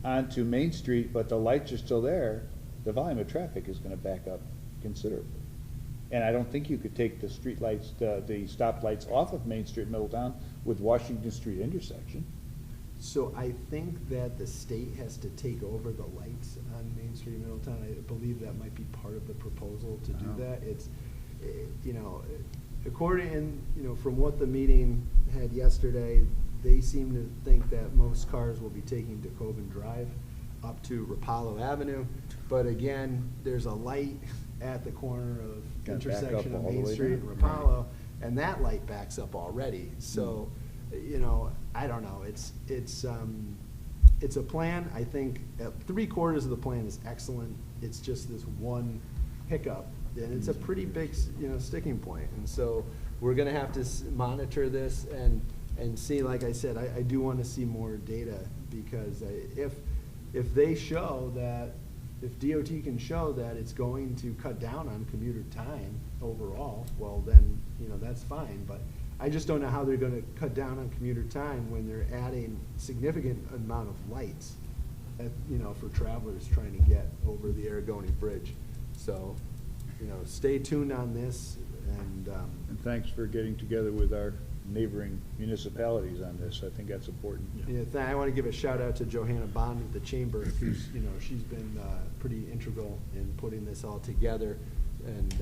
onto Main Street, but the lights are still there, the volume of traffic is going to back up considerably. And I don't think you could take the street lights, the stop lights off of Main Street, Middletown with Washington Street intersection.
So I think that the state has to take over the lights on Main Street, Middletown. I believe that might be part of the proposal to do that. It's, according, from what the meeting had yesterday, they seem to think that most cars will be taking Tacobin Drive up to Rapallo Avenue. But again, there's a light at the corner of intersection of Main Street and Rapallo, and that light backs up already. So, I don't know. It's a plan. I think 3/4 of the plan is excellent. It's just this one hiccup, and it's a pretty big, sticking point. And so we're going to have to monitor this and see. Like I said, I do want to see more data, because if they show that, if DOT can show that it's going to cut down on commuter time overall, well then, that's fine. But I just don't know how they're going to cut down on commuter time when they're adding significant amount of lights, for travelers trying to get over the Aragoni Bridge. So, stay tuned on this, and
thanks for getting together with our neighboring municipalities on this. I think that's important.
Yeah, I want to give a shout out to Johanna Bond with the Chamber, who's, she's been pretty integral in putting this all together, and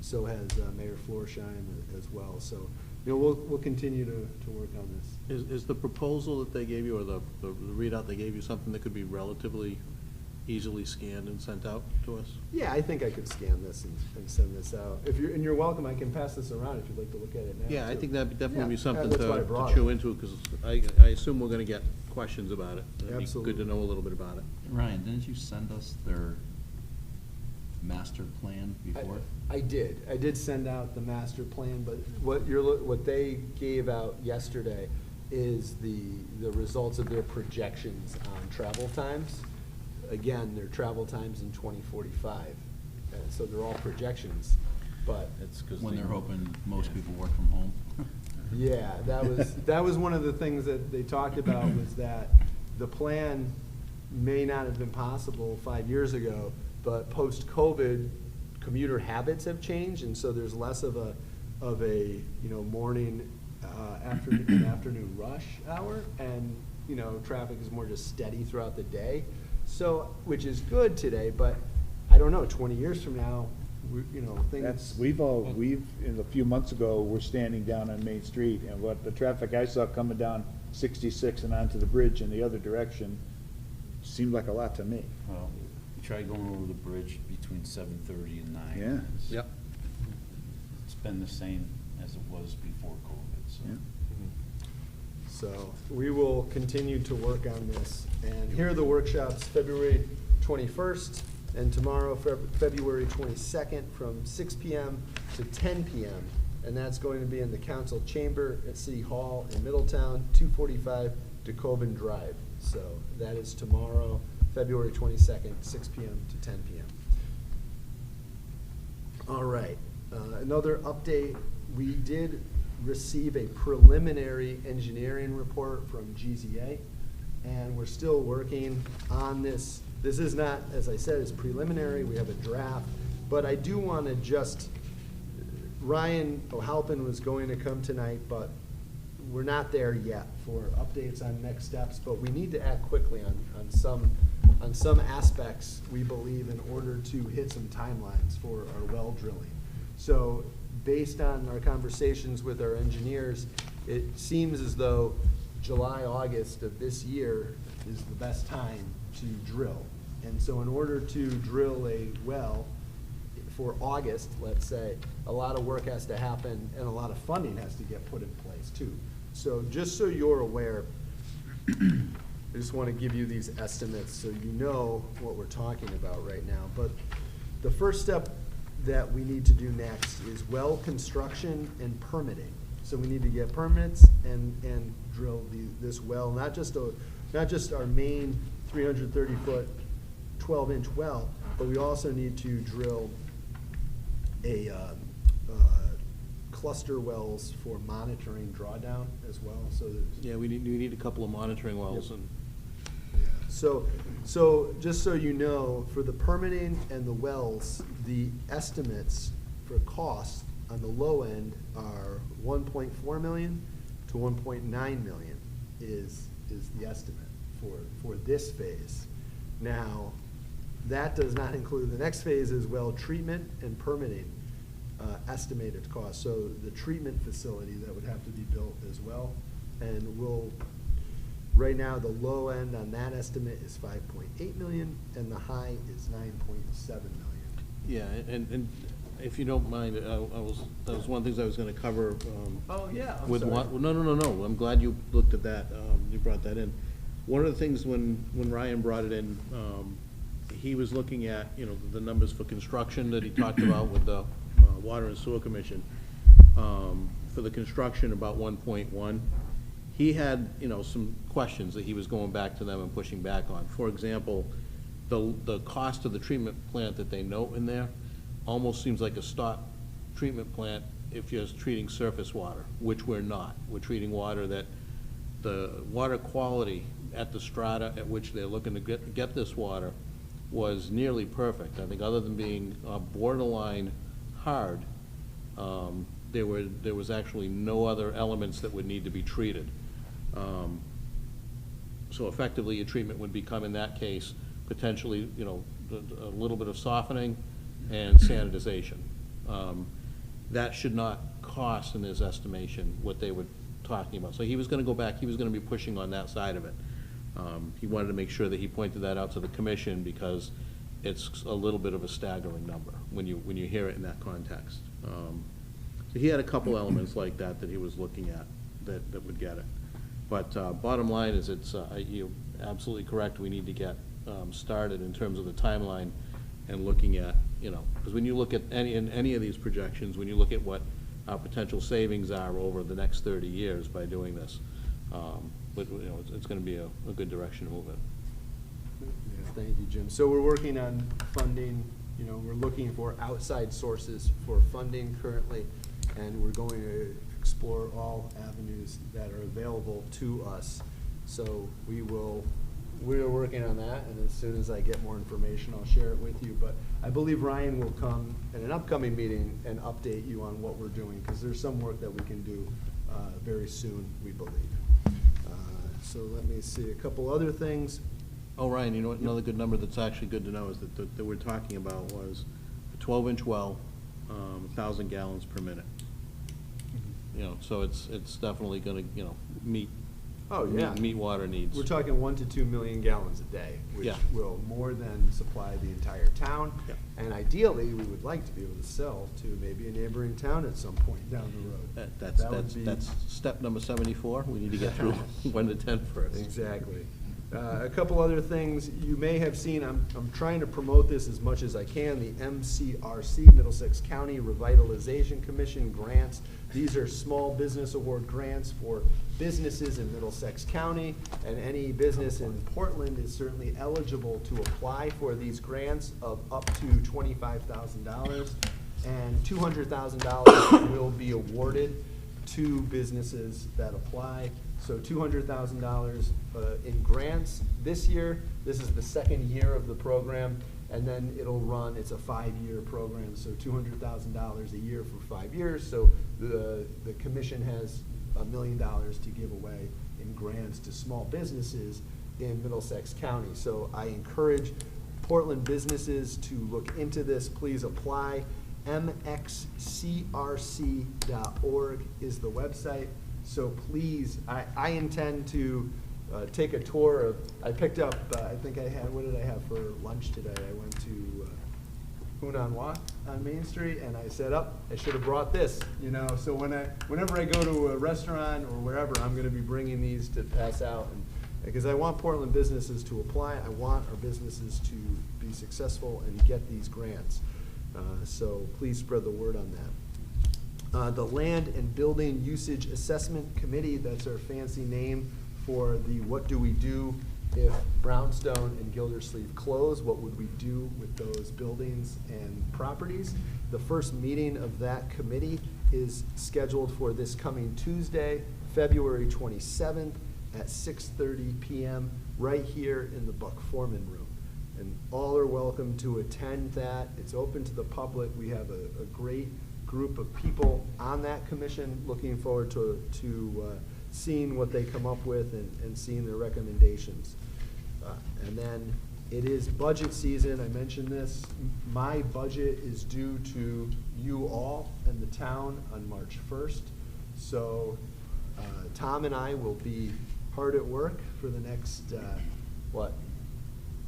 so has Mayor Florsheim as well. So, we'll continue to work on this.
Is the proposal that they gave you, or the readout they gave you, something that could be relatively easily scanned and sent out to us?
Yeah, I think I could scan this and send this out. And you're welcome, I can pass this around if you'd like to look at it now.
Yeah, I
too.
think that'd definitely be
Yeah,
something
that's why I
to
brought
chew
it.
into, because I assume we're gonna get questions about it. It'd be
Absolutely.
good to know a little bit about it.
Ryan, didn't you send us their master plan before?
I did send out the master plan, but what they gave out yesterday is the results of their projections on travel times. Again, their travel times in 2045, so they're all projections, but.
That's 'cause
When
they-
they're hoping most people work from home?
Yeah, that was one of the things that they talked about, was that the plan may not have been possible 5 years ago, but post-COVID, commuter habits have changed, and so there's less of a morning, afternoon rush hour, and, traffic is more just steady throughout the day. So, which is good today, but I don't know, 20 years from now, things.
We've, in a few months ago, we're standing down on Main Street, and what the traffic I saw coming down 66 and onto the bridge in the other direction seemed like a lot to me.
Well, you try going over the bridge between 7:30 and 9.
Yeah.
It's-
Yep.
It's been the same as it was before COVID, so.
Yeah.
So we will continue to work on this. And here are the workshops, February 21st, and tomorrow, February 22nd, from 6 p.m. to 10 p.m. And that's going to be in the council chamber at City Hall in Middletown, 245 DeKoven Drive. So that is tomorrow, February 22nd, 6 p.m. to 10 p.m. All right, another update, we did receive a preliminary engineering report from GZA, and we're still working on this. This is not, as I said, it's preliminary, we have a draft, but I do want to just, Ryan O'Halpin was going to come tonight, but we're not there yet for updates on next steps, but we need to act quickly on some aspects, we believe, in order to hit some timelines for our well drilling. So based on our conversations with our engineers, it seems as though July, August of this year is the best time to drill. And so in order to drill a well for August, let's say, a lot of work has to happen and a lot of funding has to get put in place too. So just so you're aware, I just want to give you these estimates so you know what we're talking about right now. But the first step that we need to do next is well construction and permitting. So we need to get permits and drill this well, not just our main 330-foot, 12-inch well, but we also need to drill a cluster wells for monitoring drawdown as well. So
Yeah, we need a couple of monitoring wells.
Yep.
And
So just so you know, for the permitting and the wells, the estimates for costs on the low end are 1.4 million to 1.9 million is the estimate for this phase. Now, that does not include, the next phase is well treatment and permitting estimated costs. So the treatment facility that would have to be built as well. And right now, the low end on that estimate is 5.8 million, and the high is 9.7 million.
Yeah, and if you don't mind, that was one of the things I was gonna cover.
Oh, yeah, I'm
With
sorry.
what, no, I'm glad you looked at that, you brought that in. One of the things when Ryan brought it in, he was looking at, the numbers for construction that he talked about with the Water and Sewer Commission. For the construction, about 1.1. He had, some questions that he was going back to them and pushing back on. For example, the cost of the treatment plant that they note in there almost seems like a stock treatment plant if you're treating surface water, which we're not. We're treating water that, the water quality at the strata at which they're looking to get this water was nearly perfect. I think other than being borderline hard, there was actually no other elements that would need to be treated. So effectively, a treatment would become, in that case, potentially, you know, a little bit of softening and sanitization. That should not cost, in his estimation, what they were talking about. So he was gonna go back, he was gonna be pushing on that side of it. He wanted to make sure that he pointed that out to the commission, because it's a little bit of a staggering number when you hear it in that context. So he had a couple elements like that that he was looking at that would get it. But bottom line is, you're absolutely correct, we need to get started in terms of the timeline and looking at, you know, because when you look at any of these projections, when you look at what our potential savings are over the next 30 years by doing this, but, you know, it's going to be a good direction to move in.
Yeah, thank you, Jim. So we're working on funding, you know, we're looking for outside sources for funding currently, and we're going to explore all avenues that are available to us. So we're working on that, and as soon as I get more information, I'll share it with you. But I believe Ryan will come in an upcoming meeting and update you on what we're doing, because there's some work that we can do very soon, we believe. So let me see, a couple other things.
Oh, Ryan, you know what, another good number that's actually good to know is that we're talking about was a 12-inch well, 1,000 gallons per minute. You know, so it's definitely gonna, you know, meet water needs.
We're talking 1 to 2 million gallons a day, which will more than supply the entire town.
Yeah.
And ideally, we would like to be able to sell to maybe a neighboring town at some point down the road.
That's step number 74. We need to get through 1 to 10 first.
Exactly. A couple other things you may have seen, I'm trying to promote this as much as I can, the MCRC, Middlesex County Revitalization Commission grants. These are small business award grants for businesses in Middlesex County, and any business in Portland is certainly eligible to apply for these grants of up to $25,000, and $200,000 will be awarded to businesses that apply. So $200,000 in grants this year. This is the second year of the program, and then it'll run, it's a 5-year program, so $200,000 a year for 5 years. So the commission has $1 million to give away in grants to small businesses in Middlesex County. So I encourage Portland businesses to look into this. Please apply. mxcrc.org is the website. So please, I intend to take a tour of, I picked up, I think I had, what did I have for lunch today? I went to Hunan Wok on Main Street, and I said, I should have brought this, you know. So whenever I go to a restaurant or wherever, I'm going to be bringing these to pass out, because I want Portland businesses to apply. I want our businesses to be successful and get these grants. So please spread the word on that. The Land and Building Usage Assessment Committee, that's our fancy name for the what do we do if Brownstone and Gildersleeve close, what would we do with those buildings and properties. The first meeting of that committee is scheduled for this coming Tuesday, February 27th at 6:30 p.m. right here in the Buck Foreman room. And all are welcome to attend that. It's open to the public. We have a great group of people on that commission, looking forward to seeing what they come up with and seeing their recommendations. And then it is budget season. I mentioned this. My budget is due to you all and the town on March 1st. So Tom and I will be hard at work for the next,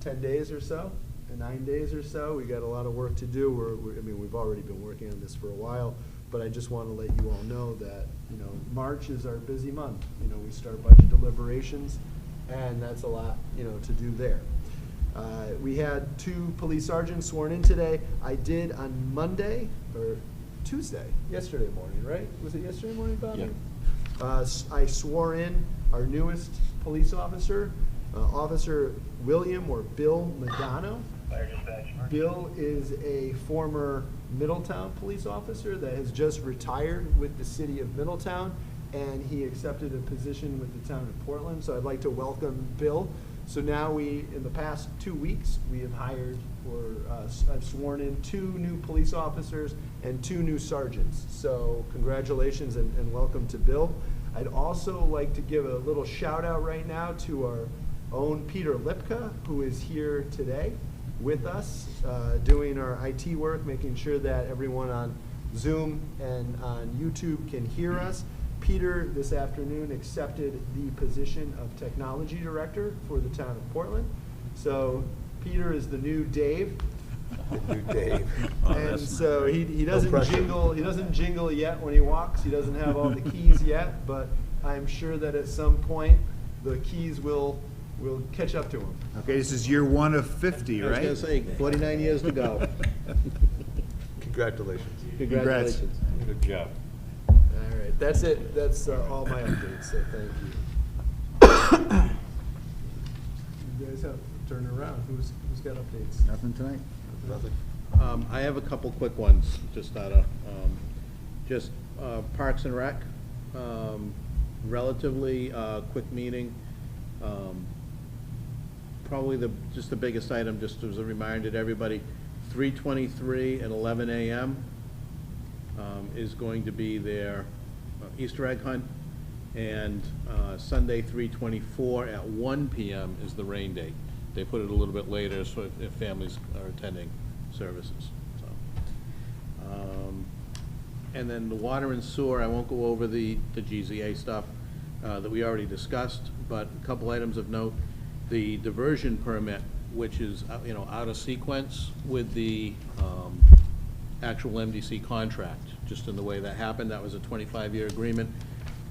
10 days or so, 9 days or so. We got a lot of work to do. We've already been working on this for a while, but I just want to let you all know that, you know, March is our busy month. You know, we start budget deliberations, and that's a lot, you know, to do there. We had 2 police sergeants sworn in today. I did on Monday, or Tuesday, yesterday morning, right? Was it yesterday morning, Bobby? Yeah. I swore in our newest police officer, Officer William, or Bill Madano. Bill is a former Middletown police officer that has just retired with the city of Middletown, and he accepted a position with the town of Portland. So I'd like to welcome Bill. So now in the past 2 weeks, we have hired, I've sworn in 2 new police officers and 2 new sergeants. So congratulations and welcome to Bill. I'd also like to give a little shout out right now to our own Peter Lipka, who is here today with us, doing our IT work, making sure that everyone on Zoom and on YouTube can hear us. Peter, this afternoon, accepted the position of Technology Director for the town of Portland. So Peter is the new Dave.
The new Dave.
Oh,
And
that's
so
nice.
he doesn't
pressure.
jingle yet when he walks. He doesn't have all the keys yet, but I'm sure that at some point the keys will catch up to him.
Okay, this is year 1 of 50,
I was
right?
gonna say, 49 years to go.
Congratulations.
Congratulations.
Good job.
All right, that's it. That's all my updates, so thank you. You guys have, turn it around. Who's got updates?
Nothing tonight?
Nothing.
I have a couple quick ones, just out of, Parks and Rec, relatively, quick meeting. Probably just the biggest item, just as a reminder to everybody, 3:23 and 11 a.m. Is going to be their Easter egg hunt, and Sunday 3/24 at 1 p.m. is the rain date. They put it a little bit later so if families are attending services. So, and then the water and sewer, I won't go over the GZA stuff that we already discussed, but a couple items of note. The diversion permit, which is, out of sequence with the actual MDC contract, just in the way that happened. That was a 25-year agreement.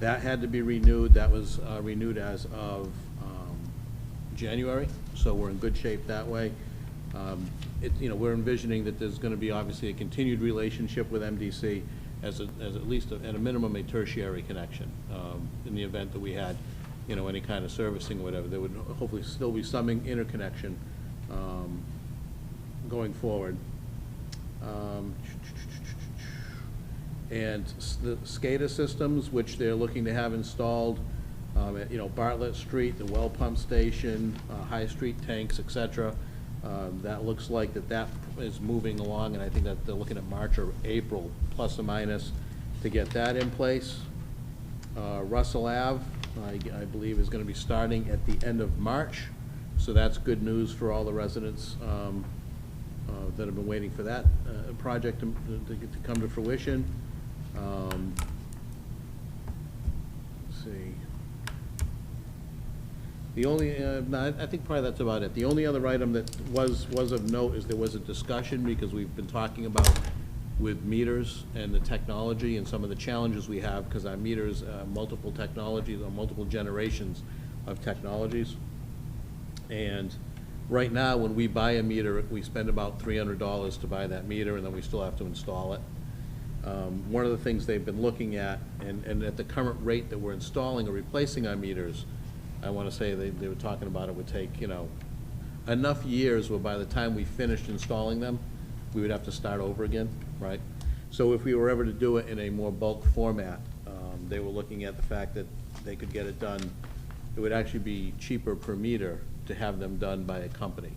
That had to be renewed. That was renewed as of January, so we're in good shape that way. We're envisioning that there's going to be obviously a continued relationship with MDC as at least at a minimum a tertiary connection in the event that we had any kind of servicing or whatever. There would hopefully still be some interconnection going forward. And the SCADA systems, which they're looking to have installed at Bartlett Street, the well pump station, High Street tanks, etc. That looks like that is moving along, and I think that they're looking at March or April, plus or minus, to get that in place. Russell Ave, I believe, is going to be starting at the end of March, so that's good news for all the residents that have been waiting for that project to come to fruition. Let's see. The only, no, I think probably that's about it. The only other item that was of note is there was a discussion, because we've been talking about with meters and the technology and some of the challenges we have, because our meters, multiple technologies or multiple generations of technologies. And right now, when we buy a meter, we spend about $300 to buy that meter, and then we still have to install it. One of the things they've been looking at, and at the current rate that we're installing or replacing our meters, I want to say they were talking about it would take, enough years where by the time we finished installing them, we would have to start over again, right? So if we were ever to do it in a more bulk format, they were looking at the fact that they could get it done. It would actually be cheaper per meter to have them done by a company.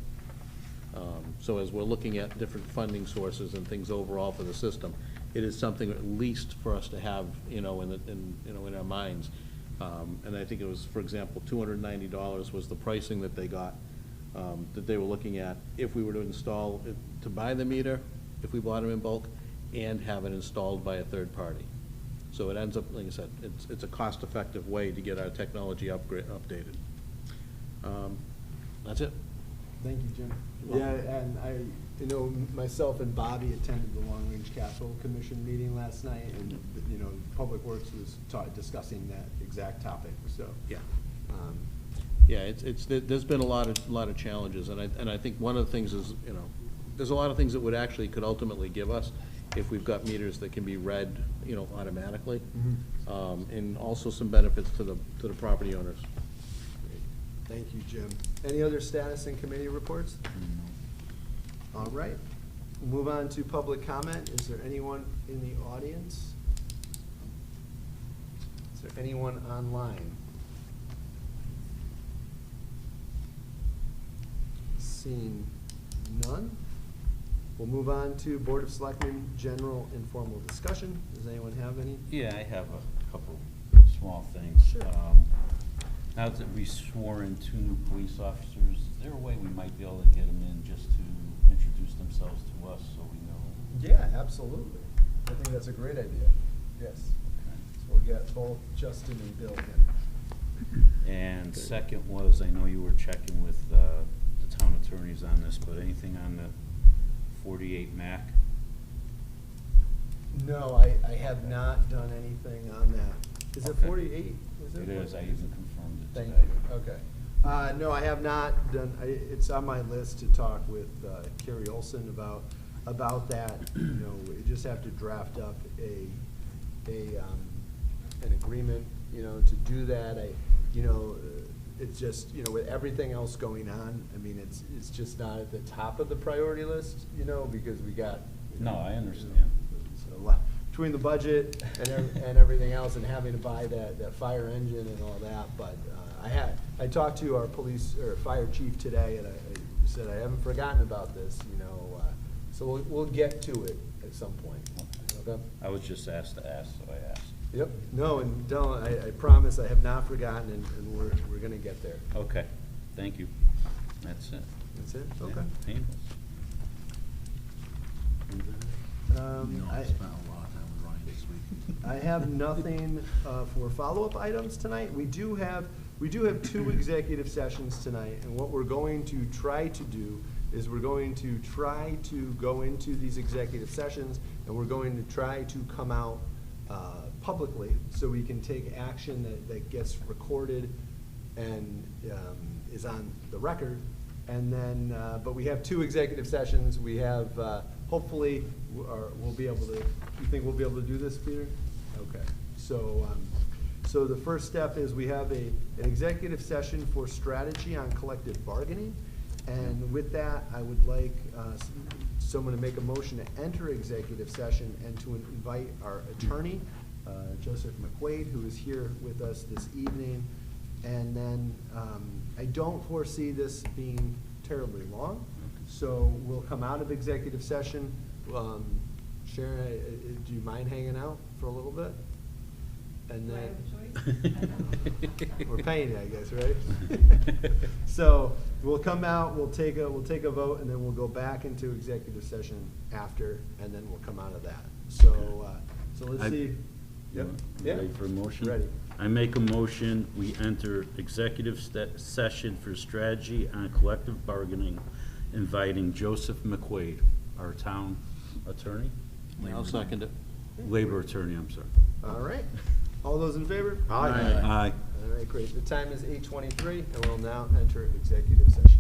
So as we're looking at different funding sources and things overall for the system, it is something at least for us to have, in our minds. And I think it was, for example, $290 was the pricing that they got, that they were looking at if we were to install, to buy the meter, if we bought them in bulk, and have it installed by a third party. So it ends up, like I said, it's a cost-effective way to get our technology updated. That's it.
Thank you, Jim.
You're
Yeah,
welcome.
and myself and Bobby attended the Long Range Capital Commission meeting last night, and, Public Works was discussing that exact topic, so.
Yeah.
um,
Yeah, there's been a lot of challenges, and I think one of the things is, there's a lot of things that could ultimately give us if we've got meters that can be read, automatically. And also some benefits to the property owners.
Thank you, Jim. Any other status and committee reports? All right. We'll move on to public comment. Is there anyone in the audience? Is there anyone online? Seeing none, We'll move on to Board of Selectmen general informal discussion. Does anyone have any?
Yeah, I have a couple small things.
Sure.
Now that we swore in 2 new police officers, is there a way we might be able to get them in just to introduce themselves to us so we know?
Yeah, absolutely. I think that's a great idea. Yes. So we got both Justin and Bill in.
And second was, I know you were checking with the town attorneys on this, but anything on the 48 Mac?
No, I have not done anything on that. Is it
Okay.
48?
It is, I even confirmed it
Thank
today.
you, okay. No, I have not done, it's on my list to talk with Carrie Olson about that. You know, we just have to draft up an agreement, you know, to do that. It's just, you know, with everything else going on, I mean, it's just not at the top of the priority list, you know, because we got.
No, I understand.
So, between the budget and everything else, and having to buy that fire engine and all that, but I talked to our police or fire chief today, and I said I haven't forgotten about this, you know, so we'll get to it at some point. Okay?
I was just asked to ask, so I asked.
Yep. No, and don't. I promise I have not forgotten, and we're gonna get there.
Okay, thank you. That's it.
That's it.
Yeah,
Okay.
painless.
I spent a lot of time with Ryan this week.
I have nothing for follow-up items tonight. We do have 2 executive sessions tonight, and what we're going to try to do is we're going to try to go into these executive sessions, and we're going to try to come out publicly, so we can take action that gets recorded and is on the record. And then, but we have 2 executive sessions. We have, hopefully, we'll be able to, you think we'll be able to do this, Peter? Okay. So, so the first step is we have an executive session for strategy on collective bargaining. And with that, I would like someone to make a motion to enter executive session and to invite our attorney, Joseph McQuaid, who is here with us this evening. And then I don't foresee this being terribly long, so we'll come out of executive session. Sharon, do you mind hanging out for a little bit? And then we're paying you, I guess, right? So we'll come out, we'll take a vote, and then we'll go back into executive session after, and then we'll come out of that. So, so let's see. Yep. Yeah.
Ready for a motion?
Ready.
I make a motion, we enter executive session for strategy on collective bargaining, inviting Joseph McQuaid, our town attorney?
I'll second it.
Labor attorney, I'm sorry.
All right. All those in favor?
Aye.
All right, great. The time is 8:23, and we'll now enter executive session.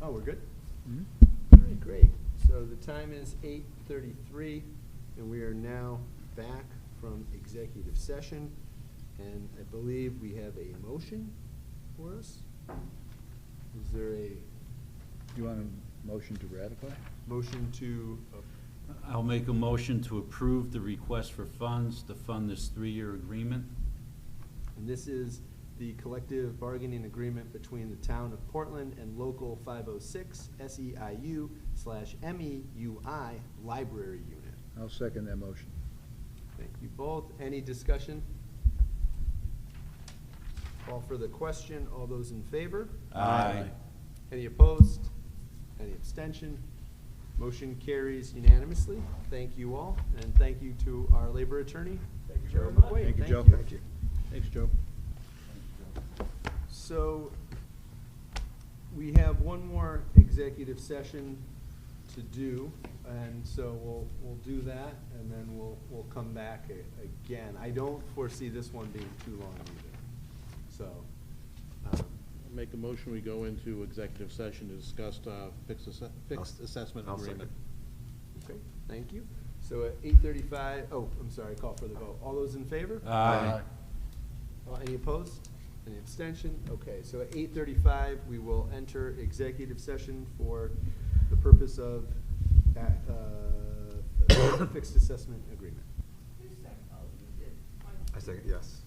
Oh, we're good?
Mhm.
All right, great. So the time is 8:33, and we are now back from executive session. And I believe we have a motion for us. Is there a
You want a motion to ratify?
motion to,
I'll make a motion to approve the request for funds to fund this 3-year agreement.
and this is the collective bargaining agreement between the town of Portland and local 506 SEIU/MEUI Library Unit.
I'll second that motion.
Thank you both. Any discussion? Call for the question. All those in favor?
Aye.
Any opposed? Any abstention? Motion carries unanimously. Thank you all, and thank you to our labor attorney. Thank you very much.
Thank you, Joe.
Thank you.
Thanks, Joe.
So, we have one more executive session to do, and so we'll do that, and then we'll come back again. I don't foresee this one being too long either, so.
Make a motion, we go into executive session to discuss fixed assessment
I'll
agreement.
second.
Okay, thank you. So at 8:35, oh, I'm sorry, call for the vote. All those in favor?
Aye.
Any opposed? Any abstention? Okay, so at 8:35, we will enter executive session for the purpose of fixed assessment agreement.
I second, yes.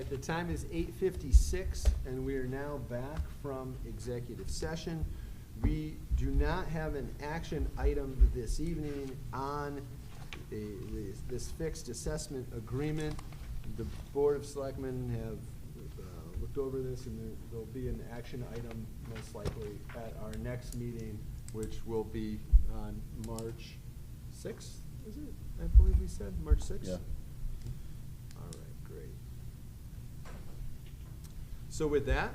right, the time is 8:56, and we are now back from executive session. We do not have an action item this evening on this fixed assessment agreement. The Board of Selectmen have looked over this, and there'll be an action item most likely at our next meeting, which will be on March 6th, is it? I believe we said March 6th?
Yeah.
All right, great. So with that,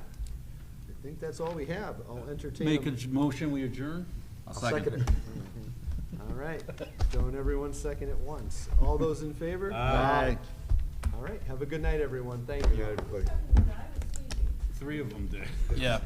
I think that's all we have. I'll entertain.
Make a motion, we adjourn?
I'll second it. All right, don't everyone second at once. All those in favor?
Aye.
All right, have a good night, everyone. Thank you.
Good night, everybody.
3 of them did. Yeah.